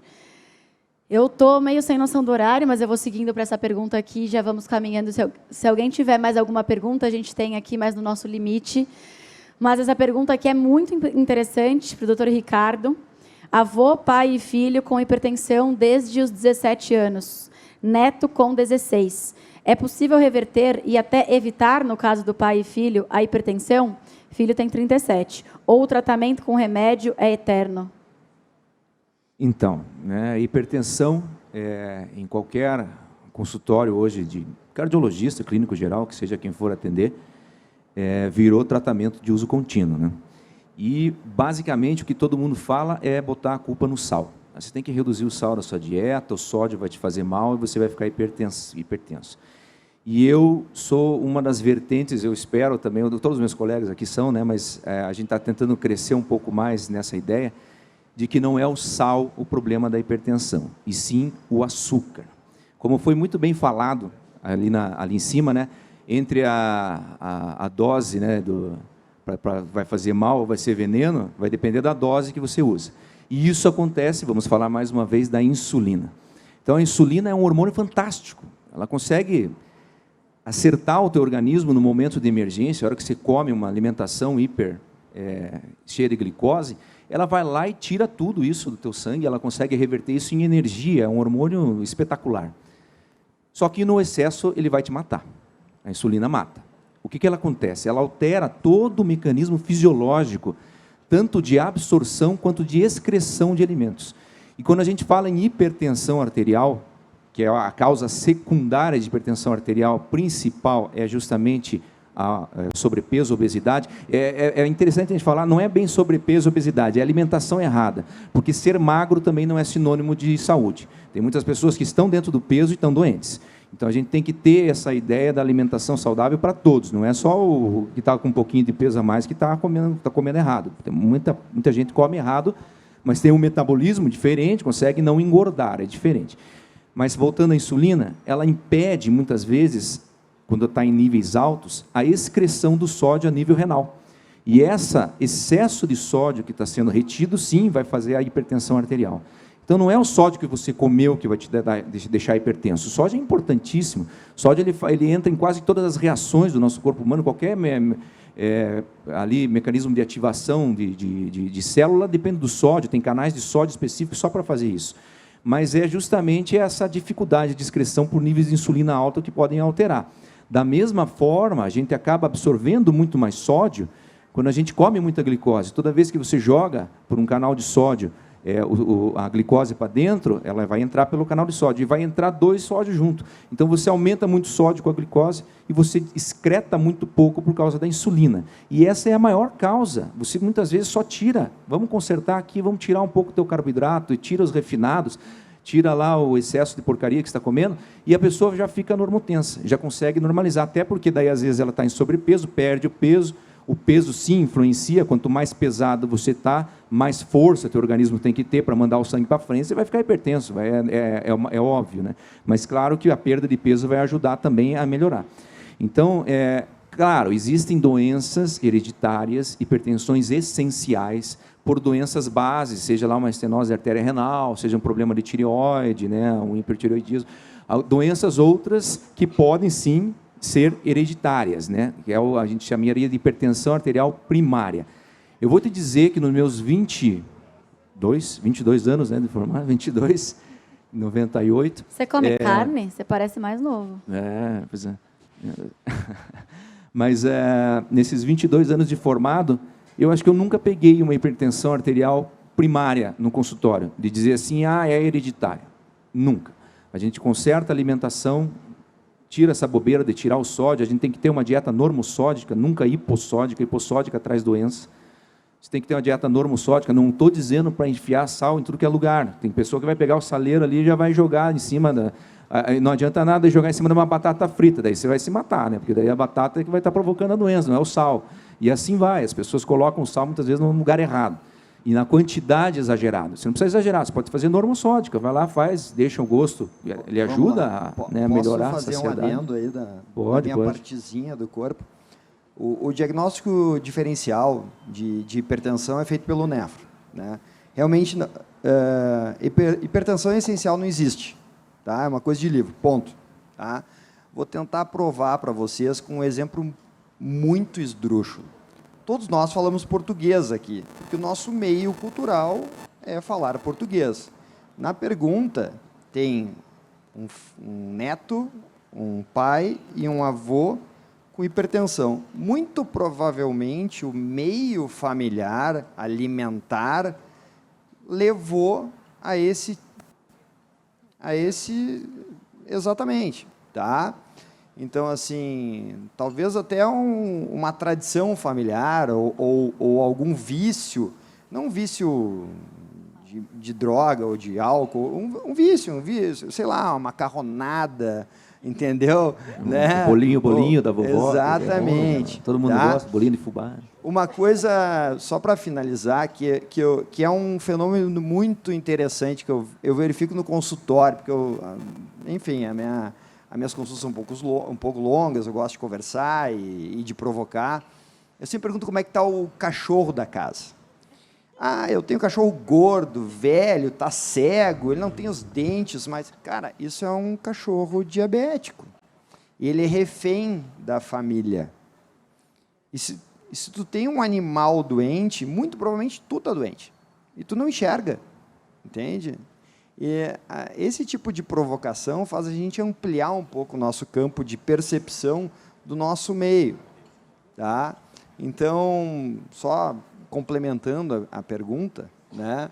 Eu estou meio sem noção do horário, mas eu vou seguindo para essa pergunta aqui, já vamos caminhando. Se alguém tiver mais alguma pergunta, a gente tem aqui mais no nosso limite. Mas essa pergunta aqui é muito interessante para o doutor Ricardo. Avô, pai e filho com hipertensão desde os 17 anos. Neto com 16. É possível reverter e até evitar, no caso do pai e filho, a hipertensão? Filho tem 37. Ou o tratamento com remédio é eterno? Então, né, hipertensão, em qualquer consultório hoje de cardiologista, clínico geral, que seja quem for atender, virou tratamento de uso contínuo. Né? E, basicamente, o que todo mundo fala é botar a culpa no sal. Você tem que reduzir o sal da sua dieta, o sódio vai te fazer mal e você vai ficar hipertenso. E eu sou uma das vertentes, eu espero também, todos os meus colegas aqui são, né, mas a gente está tentando crescer um pouco mais nessa ideia de que não é o sal o problema da hipertensão, e sim o açúcar. Como foi muito bem falado ali em cima, né, entre a dose, né, vai fazer mal ou vai ser veneno, vai depender da dose que você usa. E isso acontece, vamos falar mais uma vez, da insulina. Então, a insulina é um hormônio fantástico. Ela consegue acertar o teu organismo no momento de emergência, a hora que você come uma alimentação cheia de glicose, ela vai lá e tira tudo isso do teu sangue, ela consegue reverter isso em energia, é um hormônio espetacular. Só que no excesso ele vai te matar. A insulina mata. O que ela acontece? Ela altera todo o mecanismo fisiológico, tanto de absorção quanto de excreção de alimentos. E quando a gente fala em hipertensão arterial, que é a causa secundária de hipertensão arterial, principal é justamente a sobrepeso, obesidade. É interessante a gente falar, não é bem sobrepeso, obesidade, é alimentação errada, porque ser magro também não é sinônimo de saúde. Tem muitas pessoas que estão dentro do peso e estão doentes. Então, a gente tem que ter essa ideia da alimentação saudável para todos, não é só o que está com um pouquinho de peso a mais que está comendo errado. Tem muita gente que come errado, mas tem um metabolismo diferente, consegue não engordar, é diferente. Mas, voltando à insulina, ela impede, muitas vezes, quando está em níveis altos, a excreção do sódio a nível renal. E esse excesso de sódio que está sendo retido, sim, vai fazer a hipertensão arterial. Então, não é o sódio que você comeu que vai te deixar hipertenso. O sódio é importantíssimo. O sódio ele entra em quase todas as reações do nosso corpo humano, qualquer ali, mecanismo de ativação de célula depende do sódio, tem canais de sódio específicos só para fazer isso. Mas é justamente essa dificuldade de excreção por níveis de insulina alta que podem alterar. Da mesma forma, a gente acaba absorvendo muito mais sódio quando a gente come muita glicose. Toda vez que você joga por um canal de sódio a glicose para dentro, ela vai entrar pelo canal de sódio e vai entrar 2 sódios junto. Então, você aumenta muito sódio com a glicose e você excreta muito pouco por causa da insulina. E essa é a maior causa. Você, muitas vezes, só tira. Vamos consertar aqui, vamos tirar um pouco do teu carboidrato, e tira os refinados, tira lá o excesso de porcaria que você está comendo, e a pessoa já fica normotensa, já consegue normalizar, até porque daí, às vezes, ela está em sobrepeso, perde o peso. O peso, sim, influencia. Quanto mais pesado você está, mais força teu organismo tem que ter para mandar o sangue para frente, você vai ficar hipertenso, é óbvio, né? Mas, claro que a perda de peso vai ajudar também a melhorar. Então, claro, existem doenças hereditárias, hipertensões essenciais, por doenças bases, seja lá uma estenose da artéria renal, seja um problema de tireoide, né, um hipertireoidismo. Doenças outras que podem, sim, ser hereditárias, né? Que a gente chamaria de hipertensão arterial primária. Eu vou te dizer que nos meus 22 anos, né, de formado, 22, 98... Você come carne? Você parece mais novo. Pois é. Mas nesses 22 anos de formado, eu acho que eu nunca peguei uma hipertensão arterial primária no consultório, de dizer assim, é hereditária. Nunca. A gente conserta a alimentação, tira essa bobeira de tirar o sódio, a gente tem que ter uma dieta normossódica, nunca hipossódica. Hipossódica traz doença. Você tem que ter uma dieta normossódica. Não estou dizendo para enfiar sal em tudo que é lugar. Tem pessoa que vai pegar o saleiro ali e já vai jogar em cima não adianta nada jogar em cima de uma batata frita, daí você vai se matar, né? Porque daí a batata é que vai estar provocando a doença, não é o sal. E assim vai, as pessoas colocam o sal muitas vezes no lugar errado. E na quantidade exagerada. Você não precisa exagerar, você pode fazer normossódica, vai lá, faz, deixa o gosto, ele ajuda a melhorar a saciedade. Posso fazer um adendo aí da minha partezinha do corpo? O diagnóstico diferencial de hipertensão é feito pelo nefro, né? Realmente, hipertensão essencial não existe, tá? É uma coisa de livro, ponto. Tá? Vou tentar provar para vocês com um exemplo muito esdrúxulo. Todos nós falamos português aqui, porque o nosso meio cultural é falar português. Na pergunta, tem um neto, um pai e um avô com hipertensão. Muito provavelmente, o meio familiar, alimentar, levou a esse exatamente, tá? Então, assim, talvez até uma tradição familiar ou algum vício, não um vício de droga ou de álcool, um vício, sei lá, uma macarronada, entendeu? Né? Bolinho da vovó. Exatamente. Todo mundo gosta, bolinho de fubá. Uma coisa, só para finalizar, que é um fenômeno muito interessante que eu verifico no consultório, porque enfim, as minhas consultas são um pouco longas, eu gosto de conversar e de provocar. Eu sempre pergunto como é que está o cachorro da casa. Eu tenho um cachorro gordo, velho, está cego, ele não tem os dentes, mas, cara, isso é um cachorro diabético. Ele é refém da família. E E se tu tem um animal doente, muito provavelmente tu está doente. E tu não enxerga, entende? E esse tipo de provocação faz a gente ampliar um pouco o nosso campo de percepção do nosso meio. Tá? Então, só complementando a pergunta, né,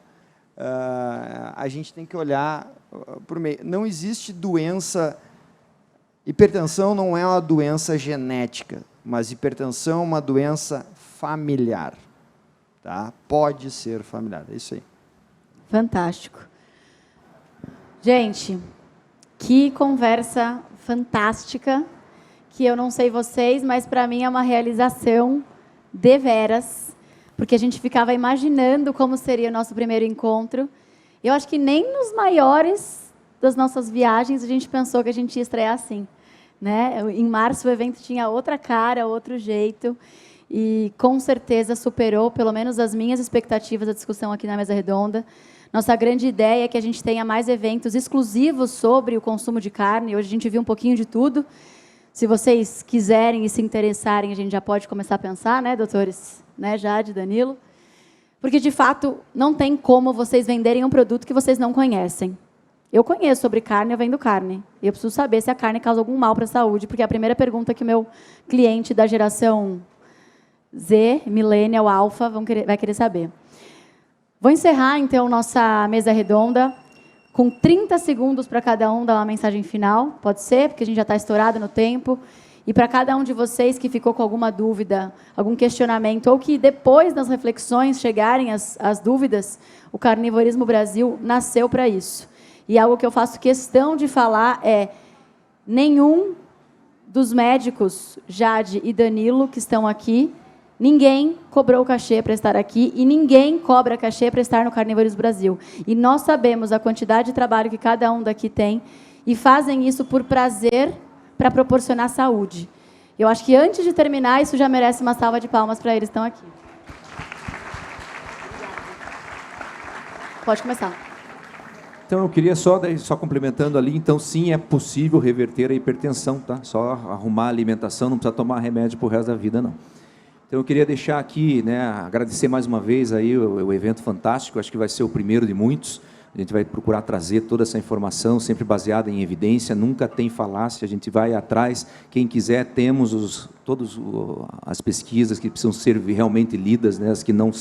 a gente tem que olhar para o meio. Não existe doença... Hipertensão não é uma doença genética, mas hipertensão é uma doença familiar. Tá? Pode ser familiar, é isso aí. Fantástico. Gente, que conversa fantástica, que eu não sei vocês, mas para mim é uma realização deveras, porque a gente ficava imaginando como seria o nosso primeiro encontro. Eu acho que nem nos maiores das nossas viagens a gente pensou que a gente ia estrear assim, né? Em março o evento tinha outra cara, outro jeito, e com certeza superou, pelo menos as minhas expectativas, a discussão aqui na Mesa Redonda. Nossa grande ideia é que a gente tenha mais eventos exclusivos sobre o consumo de carne. Hoje a gente viu um pouquinho de tudo. Se vocês quiserem e se interessarem, a gente já pode começar a pensar, né, doutores? Né, Jade, Danilo? Porque, de fato, não tem como vocês venderem um produto que vocês não conhecem. Eu conheço sobre carne, eu vendo carne. E eu preciso saber se a carne causa algum mal para a saúde, porque é a primeira pergunta que o meu cliente da geração Z, Millennial, Alpha, vai querer saber. Vou encerrar, então, nossa mesa redonda com 30 segundos para cada um dar uma mensagem final. Pode ser, porque a gente já está estourado no tempo. E para cada um de vocês que ficou com alguma dúvida, algum questionamento, ou que depois das reflexões chegarem as dúvidas, o Carnivorismo Brasil nasceu para isso. E algo que eu faço questão de falar é: nenhum dos médicos, Jade e Danilo, que estão aqui, ninguém cobrou cachê para estar aqui e ninguém cobra cachê para estar no Carnivorismo Brasil. E nós sabemos a quantidade de trabalho que cada um daqui tem e fazem isso por prazer, para proporcionar saúde. Eu acho que, antes de terminar, isso já merece uma salva de palmas para eles que estão aqui. Pode começar. Então, eu queria só complementando ali, então, sim, é possível reverter a hipertensão, tá? Só arrumar a alimentação, não precisa tomar remédio para o resto da vida, não. Então, eu queria deixar aqui, né, agradecer mais uma vez aí o evento fantástico, acho que vai ser o primeiro de muitos. A gente vai procurar trazer toda essa informação, sempre baseada em evidência, nunca tem falácia, a gente vai atrás. Quem quiser, temos todas as pesquisas que precisam ser realmente lidas, né, as que não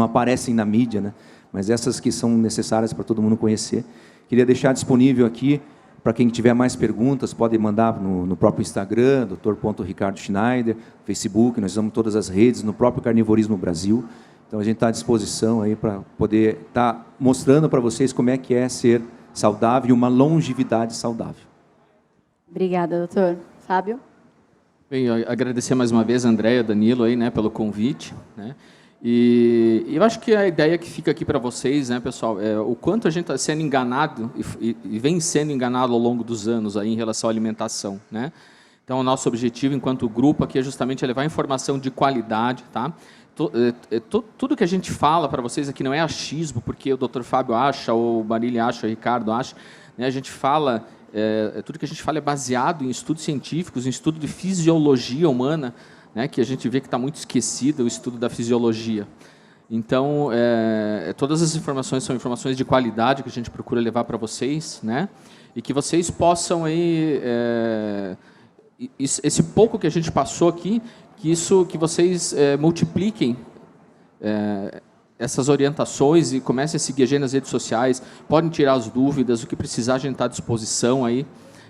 aparecem na mídia, né, mas essas que são necessárias para todo mundo conhecer. Queria deixar disponível aqui, para quem tiver mais perguntas, pode mandar no próprio Instagram, Dr. Schneider, Facebook, nós usamos todas as redes, no próprio Carnivorismo Brasil. Então, a gente está à disposição aí para poder estar mostrando para vocês como é que é ser saudável e uma longevidade saudável. Obrigada, doutor. Fábio? Bem, agradecer mais uma vez a Andréia, Danilo, aí, né, pelo convite. Né? E eu acho que a ideia que fica aqui para vocês, né, pessoal, é o quanto a gente está sendo enganado e vem sendo enganado ao longo dos anos aí, em relação à alimentação. Né? Então, o nosso objetivo, enquanto grupo, aqui é justamente levar informação de qualidade, tá? Tudo que a gente fala para vocês aqui não é achismo, porque o Dr. Fábio acha, ou o Barilli acha, o Ricardo acha. Né? A gente fala, tudo que a gente fala é baseado em estudos científicos, em estudo de fisiologia humana, né? Que a gente vê que está muito esquecido o estudo da fisiologia. Então, todas as informações são informações de qualidade que a gente procura levar para vocês, né? E que vocês possam aí, esse pouco que a gente passou aqui, que vocês multipliquem essas orientações e comecem a seguir a gente nas redes sociais, podem tirar as dúvidas, o que precisar a gente está à disposição aí,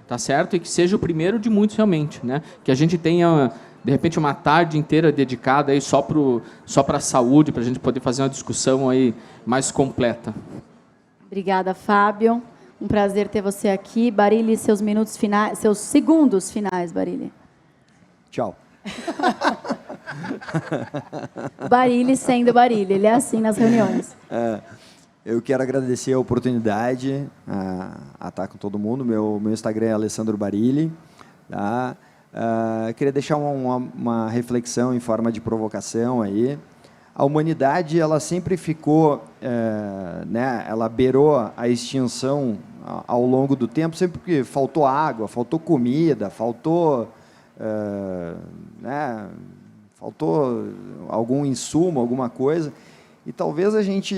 tá certo? E que seja o primeiro de muitos realmente, né? Que a gente tenha, de repente, uma tarde inteira dedicada aí só para a saúde, para a gente poder fazer uma discussão aí mais completa. Obrigada, Fábio. Um prazer ter você aqui. Barilli, seus minutos finais, seus segundos finais, Barilli. Tchau. Barilli sendo Barilli, ele é assim nas reuniões. Eu quero agradecer a oportunidade a estar com todo mundo. Meu Instagram é Alessandro Barilli. Tá? Queria deixar uma reflexão em forma de provocação aí. A humanidade, ela sempre ficou, né, ela beirou a extinção ao longo do tempo, sempre porque faltou água, faltou comida, faltou faltou algum insumo, alguma coisa. E talvez a gente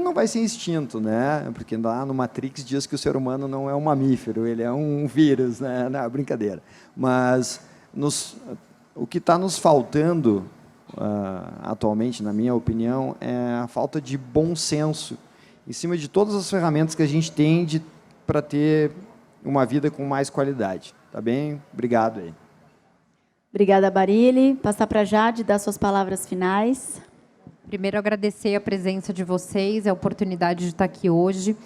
não vai ser extinto, né? Porque lá no Matrix diz que o ser humano não é um mamífero, ele é um vírus, né? Não, brincadeira. Mas o que está nos faltando atualmente, na minha opinião, é a falta de bom senso em cima de todas as ferramentas que a gente tem para ter uma vida com mais qualidade. Tá bem? Obrigado aí. Obrigada, Barilli. Passar para a Jade, dar suas palavras finais. Primeiro, agradecer a presença de vocês, a oportunidade de estar aqui hoje.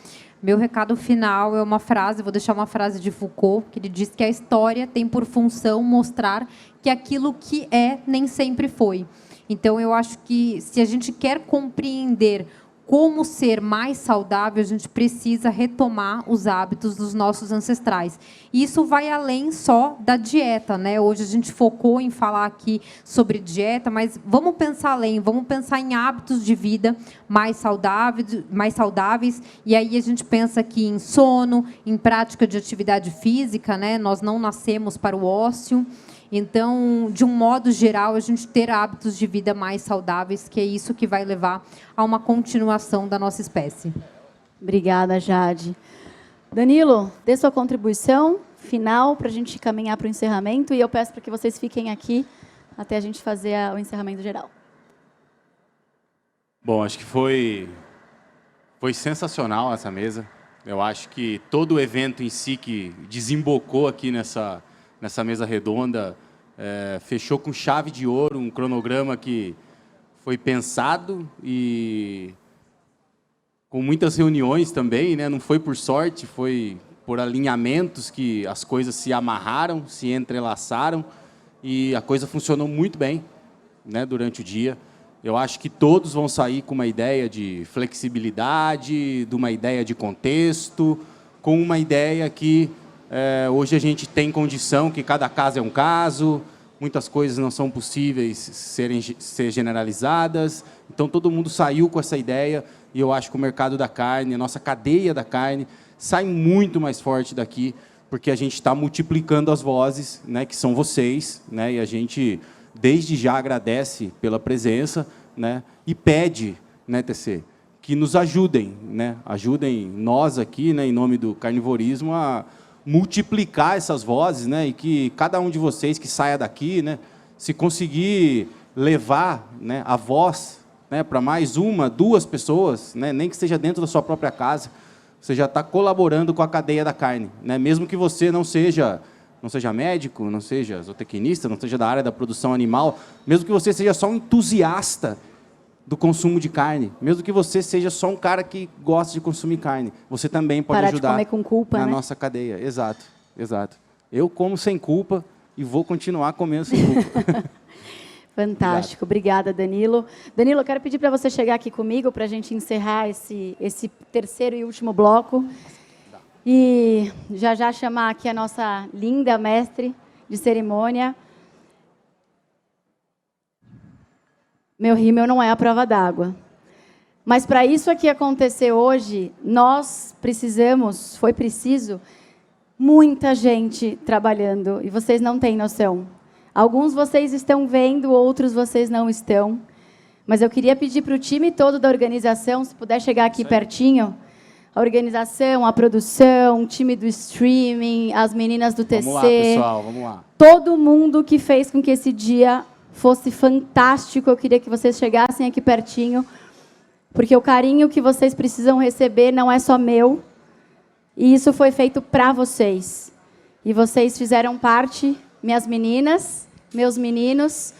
Meu recado final é uma frase, vou deixar uma frase de Foucault, que ele diz que a história tem por função mostrar que aquilo que é nem sempre foi. Então, eu acho que, se a gente quer compreender como ser mais saudável, a gente precisa retomar os hábitos dos nossos ancestrais. E isso vai além só da dieta, né? Hoje a gente focou em falar aqui sobre dieta, mas vamos pensar além, vamos pensar em hábitos de vida mais saudáveis. E aí a gente pensa aqui em sono, em prática de atividade física, né? Nós não nascemos para o ócio. Então, de um modo geral, a gente ter hábitos de vida mais saudáveis, que é isso que vai levar a uma continuação da nossa espécie. Obrigada, Jade. Danilo, dê sua contribuição final para a gente caminhar para o encerramento, e eu peço para que vocês fiquem aqui até a gente fazer o encerramento geral. Bom, acho que foi sensacional essa mesa. Eu acho que todo o evento em si que desembocou aqui nessa mesa redonda, fechou com chave de ouro, um cronograma que foi pensado e com muitas reuniões também, né? Não foi por sorte, foi por alinhamentos que as coisas se amarraram, se entrelaçaram e a coisa funcionou muito bem, né, durante o dia. Eu acho que todos vão sair com uma ideia de flexibilidade, de uma ideia de contexto, com uma ideia que hoje a gente tem condição que cada caso é um caso, muitas coisas não são possíveis ser generalizadas, então todo mundo saiu com essa ideia e eu acho que o mercado da carne, a nossa cadeia da carne, sai muito mais forte daqui, porque a gente está multiplicando as vozes, né, que são vocês, né, e a gente desde já agradece pela presença, né, e pede, né, TC, que nos ajudem, né, ajudem nós aqui, né, em nome do carnivorismo, a multiplicar essas vozes, né, e que cada um de vocês que saia daqui, né, se conseguir levar, né, a voz, né, para mais uma, duas pessoas, né, nem que seja dentro da sua própria casa, você já está colaborando com a cadeia da carne, né, mesmo que você não seja médico, não seja zootecnista, não seja da área da produção animal, mesmo que você seja só um entusiasta do consumo de carne, mesmo que você seja só um cara que gosta de consumir carne, você também pode ajudar de comer com culpa, na né? nossa cadeia. Exato, exato. Eu como sem culpa e vou continuar comendo sem culpa. Fantástico. Obrigada, Danilo. Danilo, eu quero pedir para você chegar aqui comigo para a gente encerrar esse terceiro e último bloco. E já chamar aqui a nossa linda mestre de cerimônia. Meu rímel não é a prova d'água. Mas para isso aqui acontecer hoje, foi preciso muita gente trabalhando, e vocês não têm noção. Alguns vocês estão vendo, outros vocês não estão. Mas eu queria pedir para o time todo da organização, se puder chegar aqui pertinho, a organização, a produção, o time do streaming, as meninas do TC. Vamos lá, pessoal, vamos lá. Todo mundo que fez com que esse dia fosse fantástico. Eu queria que vocês chegassem aqui pertinho, porque o carinho que vocês precisam receber não é só meu, e isso foi feito para vocês. E vocês fizeram parte, minhas meninas, meus meninos.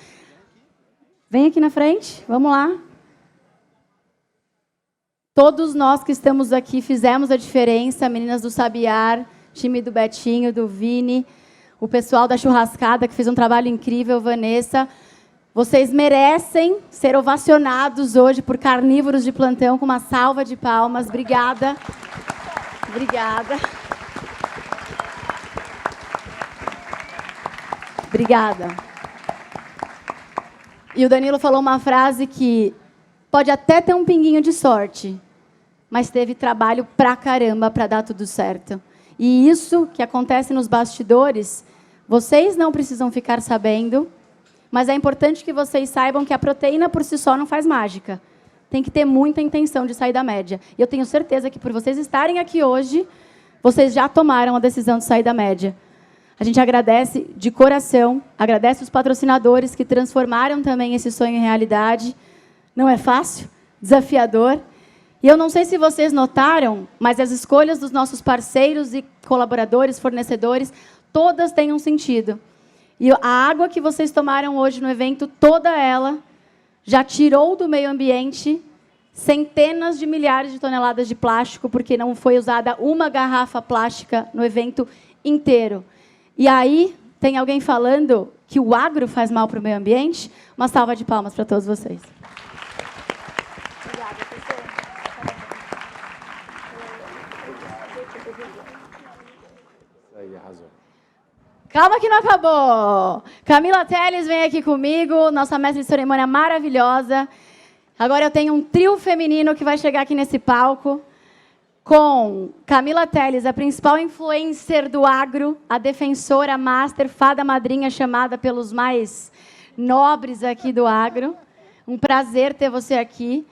Vem aqui na frente, vamos lá. Todos nós que estamos aqui fizemos a diferença, meninas do Sabiar, time do Betinho, do Vini, o pessoal da churrascada que fez um trabalho incrível, Vanessa. Vocês merecem ser ovacionados hoje por carnívoros de plantão com uma salva de palmas. Obrigada. Obrigada. Obrigada. E o Danilo falou uma frase que pode até ter um pinguinho de sorte, mas teve trabalho pra caramba para dar tudo certo. E isso que acontece nos bastidores, vocês não precisam ficar sabendo, Mas é importante que vocês saibam que a proteína por si só não faz mágica. Tem que ter muita intenção de sair da média. E eu tenho certeza que por vocês estarem aqui hoje, vocês já tomaram a decisão de sair da média. A gente agradece de coração, agradece os patrocinadores que transformaram também esse sonho em realidade. Não é fácil, desafiador. E eu não sei se vocês notaram, mas as escolhas dos nossos parceiros e colaboradores, fornecedores, todas têm um sentido. E a água que vocês tomaram hoje no evento, toda ela já tirou do meio ambiente centenas de milhares de toneladas de plástico, porque não foi usada uma garrafa plástica no evento inteiro. E aí, tem alguém falando que o agro faz mal para o meio ambiente? Uma salva de palmas para todos vocês. Aí, arrasou. Calma que não acabou. Camila Teles vem aqui comigo, nossa mestre de cerimônia maravilhosa. Agora eu tenho um trio feminino que vai chegar aqui nesse palco com Camila Teles, a principal influencer do agro, a defensora master, fada madrinha chamada pelos mais nobres aqui do agro. Um prazer ter você aqui.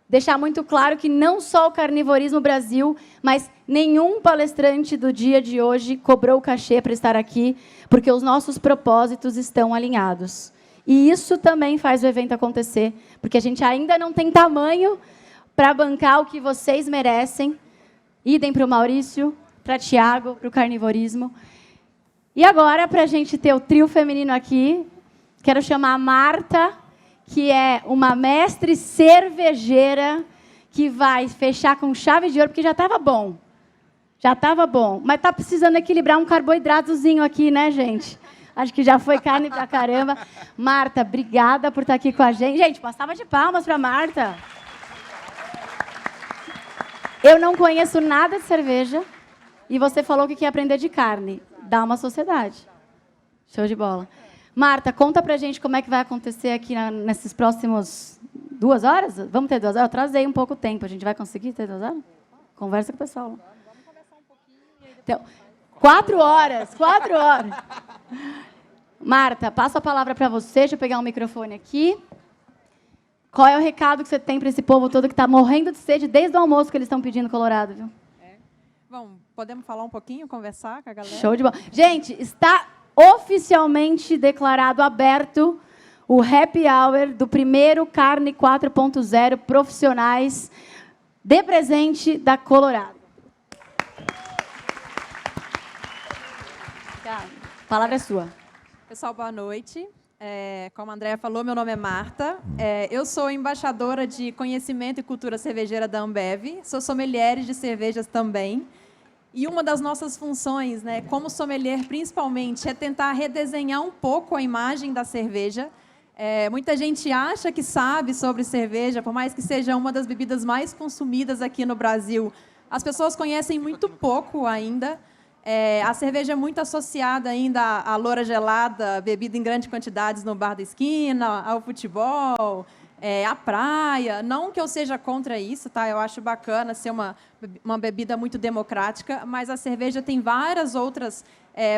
Deixar muito claro que não só o Carnivorismo Brasil, mas nenhum palestrante do dia de hoje cobrou cachê para estar aqui, porque os nossos propósitos estão alinhados. E isso também faz o evento acontecer, porque a gente ainda não tem tamanho para bancar o que vocês merecem. Idem para o Maurício, para Tiago, para o Carnivorismo. E agora, para a gente ter o trio feminino aqui, quero chamar a Marta, que é uma mestre cervejeira, que vai fechar com chave de ouro, porque já estava bom. Já estava bom. Mas está precisando equilibrar um carboidratozinho aqui, né, gente? Acho que já foi carne pra caramba. Marta, obrigada por estar aqui com a gente. Gente, uma salva de palmas para Marta. Eu não conheço nada de cerveja, e você falou que quer aprender de carne. Dá uma sociedade. Show de bola. Marta, conta pra gente como é que vai acontecer aqui nesses próximos 2 horas? Vamos ter 2 horas? Eu atrasei um pouco o tempo. A gente vai conseguir ter 2 horas? Conversa com o pessoal. Vamos conversar um pouquinho. Então, 4 horas. 4 horas. Marta, passo a palavra para você. Deixa eu pegar um microfone aqui. Qual é o recado que você tem para esse povo todo que está morrendo de sede desde o almoço que eles estão pedindo Colorado, viu? Bom, podemos falar um pouquinho, conversar com a galera? Show de bola. Gente, está oficialmente declarado aberto o happy hour do primeiro Carne 4.0 Profissionais de presente da Colorado. A palavra é sua. Pessoal, boa noite. Como a Andréa falou, meu nome é Marta. Eu sou embaixadora de conhecimento e cultura cervejeira da Ambev. Sou sommelier de cervejas também. E uma das nossas funções, né, como sommelier principalmente, é tentar redesenhar um pouco a imagem da cerveja. Muita gente acha que sabe sobre cerveja, por mais que seja uma das bebidas mais consumidas aqui no Brasil. As pessoas conhecem muito pouco ainda. A cerveja é muito associada ainda à loura gelada, bebida em grandes quantidades no bar da esquina, ao futebol, à praia. Não que eu seja contra isso, tá? Eu acho bacana ser uma bebida muito democrática, mas a cerveja tem várias outras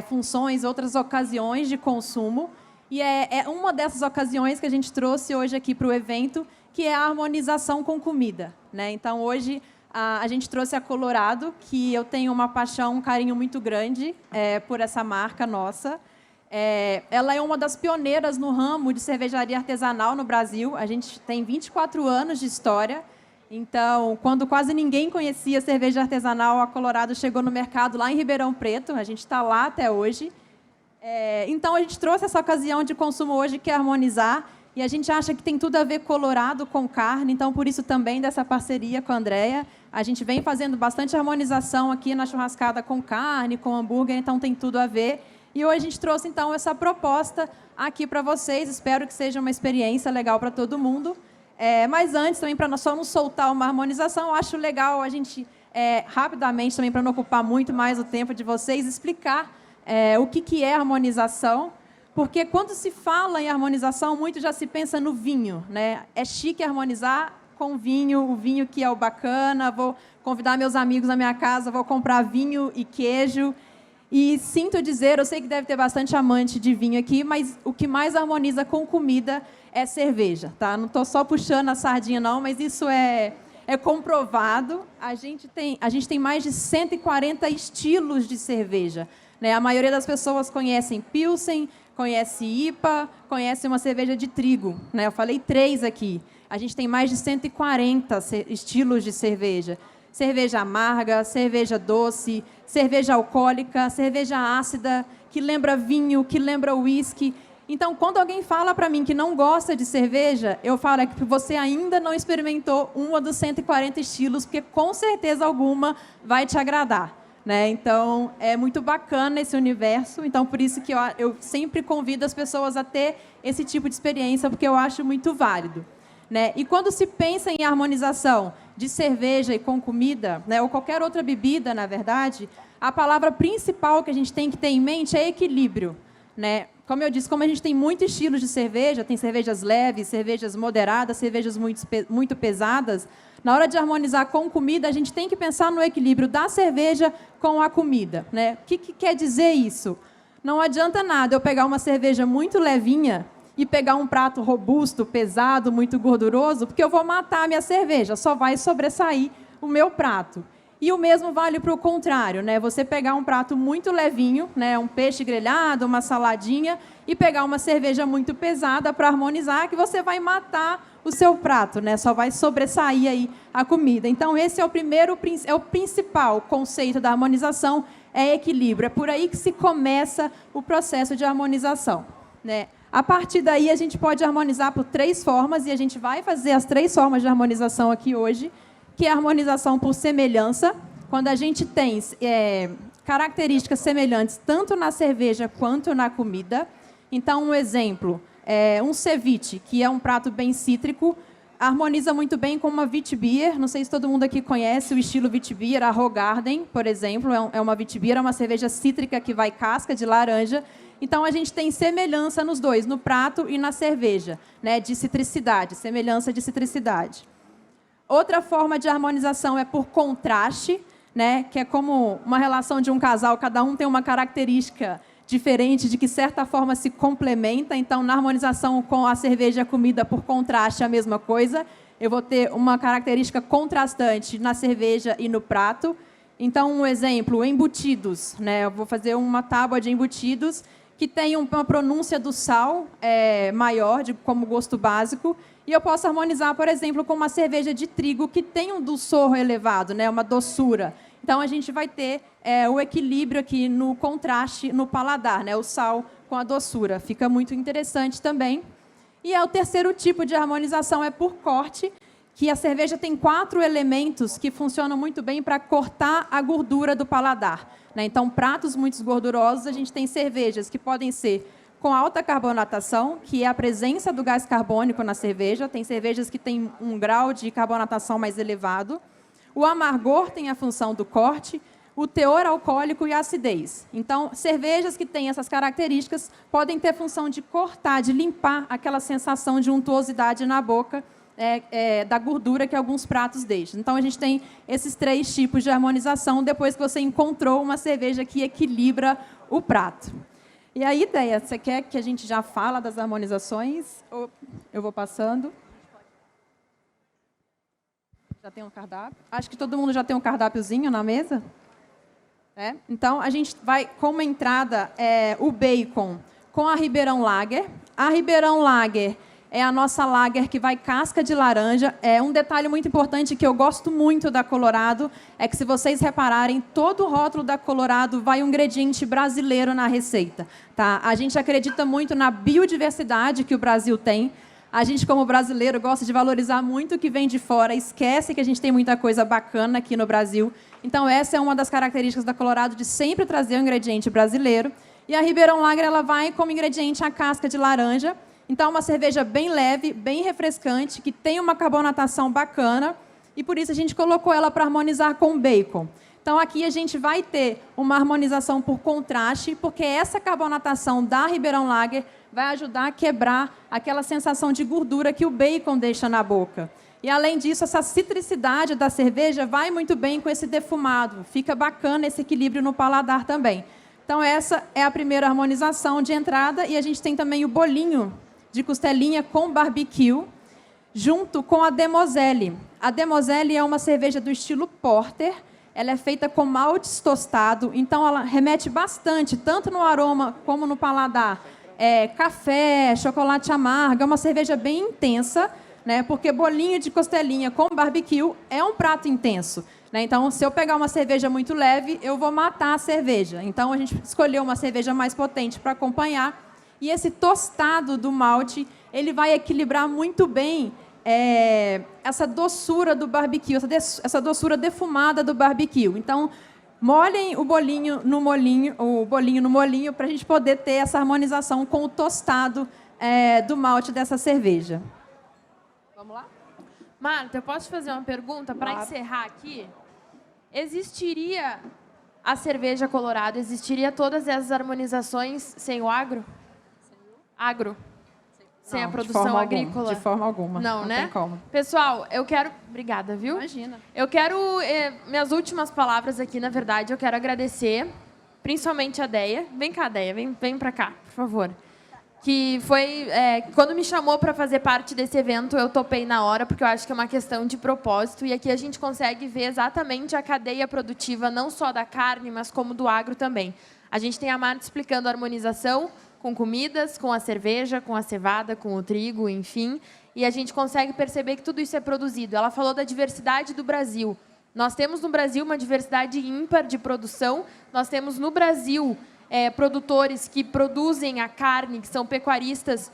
funções, outras ocasiões de consumo. E é uma dessas ocasiões que a gente trouxe hoje aqui para o evento, que é a harmonização com comida, né? Então, hoje, a gente trouxe a Colorado, que eu tenho uma paixão, um carinho muito grande por essa marca nossa. Ela é uma das pioneiras no ramo de cervejaria artesanal no Brasil. A gente tem 24 anos de história. Então, quando quase ninguém conhecia cerveja artesanal, a Colorado chegou no mercado lá em Ribeirão Preto. A gente está lá até hoje. Então, a gente trouxe essa ocasião de consumo hoje, que é harmonizar. E a gente acha que tem tudo a ver Colorado com carne. Então, por isso também dessa parceria com a Andréa. A gente vem fazendo bastante harmonização aqui na churrascada com carne, com hambúrguer. Então, tem tudo a ver. E hoje a gente trouxe, então, essa proposta aqui para vocês. Espero que seja uma experiência legal para todo mundo. Mas antes, também, para só não soltar uma harmonização, eu acho legal a gente, rapidamente, também para não ocupar muito mais o tempo de vocês, explicar o que é harmonização. Porque quando se fala em harmonização, muito já se pensa no vinho, né? É chique harmonizar com vinho, o vinho que é o bacana. Vou convidar meus amigos na minha casa, vou comprar vinho e queijo. E sinto dizer, eu sei que deve ter bastante amante de vinho aqui, mas o que mais harmoniza com comida é cerveja, tá? Não estou só puxando a sardinha, não, mas isso é comprovado. A gente tem mais de 140 estilos de cerveja, né? A maioria das pessoas conhecem Pilsen, conhece IPA, conhece uma cerveja de trigo, né? Eu falei 3 aqui. A gente tem mais de 140 estilos de cerveja. Cerveja amarga, cerveja doce, cerveja alcoólica, cerveja ácida, que lembra vinho, que lembra uísque. Então, quando alguém fala para mim que não gosta de cerveja, eu falo que você ainda não experimentou uma dos 140 estilos, porque com certeza alguma vai te agradar, né? Então, é muito bacana esse universo. Então, por isso que eu sempre convido as pessoas a ter esse tipo de experiência, porque eu acho muito válido, né? E quando se pensa em harmonização de cerveja e com comida, né, ou qualquer outra bebida, na verdade, a palavra principal que a gente tem que ter em mente é equilíbrio, né? Como eu disse, como a gente tem muitos estilos de cerveja, tem cervejas leves, cervejas moderadas, cervejas muito pesadas, na hora de harmonizar com comida, a gente tem que pensar no equilíbrio da cerveja com a comida, né? O que quer dizer isso? Não adianta nada eu pegar uma cerveja muito levinha e pegar um prato robusto, pesado, muito gorduroso, porque eu vou matar a minha cerveja, só vai sobressair o meu prato. E o mesmo vale para o contrário, né? Você pegar um prato muito levinho, né? Um peixe grelhado, uma saladinha, e pegar uma cerveja muito pesada para harmonizar, que você vai matar o seu prato, né? Só vai sobressair aí a comida. Então, esse é o principal conceito da harmonização, é equilíbrio. É por aí que se começa o processo de harmonização, né? A partir daí, a gente pode harmonizar por 3 formas, e a gente vai fazer as 3 formas de harmonização aqui hoje, que é a harmonização por semelhança, quando a gente tem características semelhantes tanto na cerveja quanto na comida. Então, um exemplo, um ceviche, que é um prato bem cítrico, harmoniza muito bem com uma Witbier. Não sei se todo mundo aqui conhece o estilo Witbier, a Hoegaarden, por exemplo, é uma Witbier, é uma cerveja cítrica que vai casca de laranja. Então, a gente tem semelhança nos dois, no prato e na cerveja, né, de citricidade, semelhança de citricidade. Outra forma de harmonização é por contraste, né, que é como uma relação de um casal, cada um tem uma característica diferente, de que certa forma se complementa. Então, na harmonização com a cerveja e a comida por contraste, é a mesma coisa. Eu vou ter uma característica contrastante na cerveja e no prato. Então, um exemplo, embutidos, né? Eu vou fazer uma tábua de embutidos que tem uma pronúncia do sal maior, como gosto básico, e eu posso harmonizar, por exemplo, com uma cerveja de trigo que tem um dulçor elevado, né, uma doçura. Então, a gente vai ter o equilíbrio aqui no contraste, no paladar, né, o sal com a doçura. Fica muito interessante também. E o terceiro tipo de harmonização é por corte, que a cerveja tem 4 elementos que funcionam muito bem para cortar a gordura do paladar, né? Então, pratos muito gordurosos, a gente tem cervejas que podem ser com alta carbonatação, que é a presença do gás carbônico na cerveja. Tem cervejas que têm um grau de carbonatação mais elevado. O amargor tem a função do corte, o teor alcoólico e a acidez. Então, cervejas que têm essas características podem ter função de cortar, de limpar aquela sensação de untuosidade na boca, da gordura que alguns pratos deixam. Então, a gente tem esses 3 tipos de harmonização depois que você encontrou uma cerveja que equilibra o prato. E a ideia, você quer que a gente já fala das harmonizações? Ou eu vou passando? Já tem um cardápio? Acho que todo mundo já tem um cardápiozinho na mesa. Então, a gente vai, como entrada, o bacon com a Ribeirão Lager. A Ribeirão Lager é a nossa lager que vai casca de laranja. Um detalhe muito importante que eu gosto muito da Colorado é que, se vocês repararem, todo o rótulo da Colorado vai um ingrediente brasileiro na receita, tá? A gente acredita muito na biodiversidade que o Brasil tem. A gente, como brasileiro, gosta de valorizar muito o que vem de fora, esquece que a gente tem muita coisa bacana aqui no Brasil. Então, essa é uma das características da Colorado, de sempre trazer um ingrediente brasileiro. E a Ribeirão Lager, ela vai como ingrediente a casca de laranja. Então, é uma cerveja bem leve, bem refrescante, que tem uma carbonatação bacana, e por isso a gente colocou ela para harmonizar com bacon. Então, aqui a gente vai ter uma harmonização por contraste, porque essa carbonatação da Ribeirão Lager vai ajudar a quebrar aquela sensação de gordura que o bacon deixa na boca. E, além disso, essa citricidade da cerveja vai muito bem com esse defumado. Fica bacana esse equilíbrio no paladar também. Então, essa é a primeira harmonização de entrada. E a gente tem também o bolinho de costelinha com barbecue, junto com a Demoiselle. A Demoiselle é uma cerveja do estilo Porter. Ela é feita com maltes tostado, então ela remete bastante, tanto no aroma como no paladar. Café, chocolate amargo, é uma cerveja bem intensa, né? Porque bolinho de costelinha com barbecue é um prato intenso. Né? Então, se eu pegar uma cerveja muito leve, eu vou matar a cerveja. Então, a gente escolheu uma cerveja mais potente para acompanhar. E esse tostado do malte, ele vai equilibrar muito bem essa doçura do barbecue, essa doçura defumada do barbecue. Então, molhem o bolinho no molinho, para a gente poder ter essa harmonização com o tostado do malte dessa cerveja. Vamos lá? Marta, eu posso te fazer uma pergunta para encerrar aqui? Existiria a cerveja colorada, existiria todas essas harmonizações sem o agro? Agro. Sem a produção agrícola? De forma alguma. Não, né? Tem como. Pessoal, eu quero... Obrigada, viu? Imagina. Eu quero... minhas últimas palavras aqui, na verdade, eu quero agradecer, principalmente a Deia. Vem cá, Deia, vem para cá, por favor. Que foi... quando me chamou para fazer parte desse evento, eu topei na hora, porque eu acho que é uma questão de propósito. E aqui a gente consegue ver exatamente a cadeia produtiva, não só da carne, mas como do agro também. A gente tem a Marta explicando a harmonização com comidas, com a cerveja, com a cevada, com o trigo, enfim. E a gente consegue perceber que tudo isso é produzido. Ela falou da diversidade do Brasil. Nós temos no Brasil uma diversidade ímpar de produção. Nós temos no Brasil produtores que produzem a carne, que são pecuaristas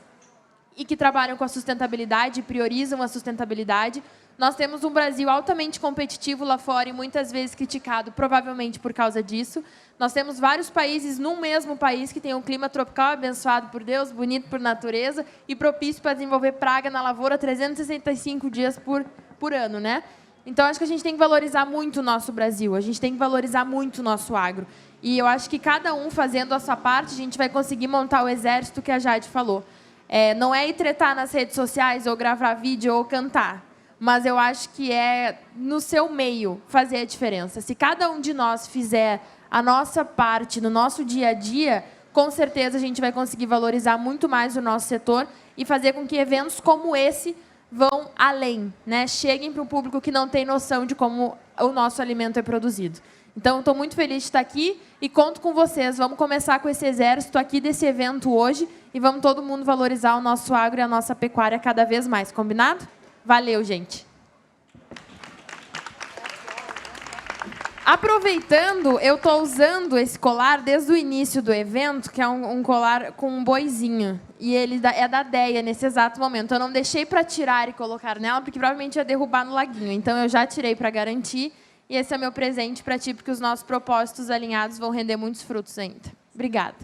e que trabalham com a sustentabilidade, priorizam a sustentabilidade. Nós temos um Brasil altamente competitivo lá fora e muitas vezes criticado, provavelmente por causa disso. Nós temos vários países num mesmo país que tem um clima tropical abençoado por Deus, bonito por natureza e propício para desenvolver praga na lavoura 365 dias por ano, né? Então, acho que a gente tem que valorizar muito o nosso Brasil, a gente tem que valorizar muito o nosso agro. E eu acho que cada um fazendo a sua parte, a gente vai conseguir montar o exército que a Jade falou. Não é ir tretar nas redes sociais, ou gravar vídeo, ou cantar. Mas eu acho que é, no seu meio, fazer a diferença. Se cada um de nós fizer a nossa parte no nosso dia a dia, com certeza a gente vai conseguir valorizar muito mais o nosso setor e fazer com que eventos como esse vão além, né? Cheguem para um público que não tem noção de como o nosso alimento é produzido. Então, estou muito feliz de estar aqui e conto com vocês. Vamos começar com esse exército aqui desse evento hoje e vamos todo mundo valorizar o nosso agro e a nossa pecuária cada vez mais. Combinado? Valeu, gente! Aproveitando, eu estou usando esse colar desde o início do evento, que é um colar com um boizinho. E ele é da Deia, nesse exato momento. Eu não deixei para tirar e colocar nela, porque provavelmente ia derrubar no laguinho. Então, eu já tirei para garantir. E esse é meu presente para ti, porque os nossos propósitos alinhados vão render muitos frutos ainda. Obrigada.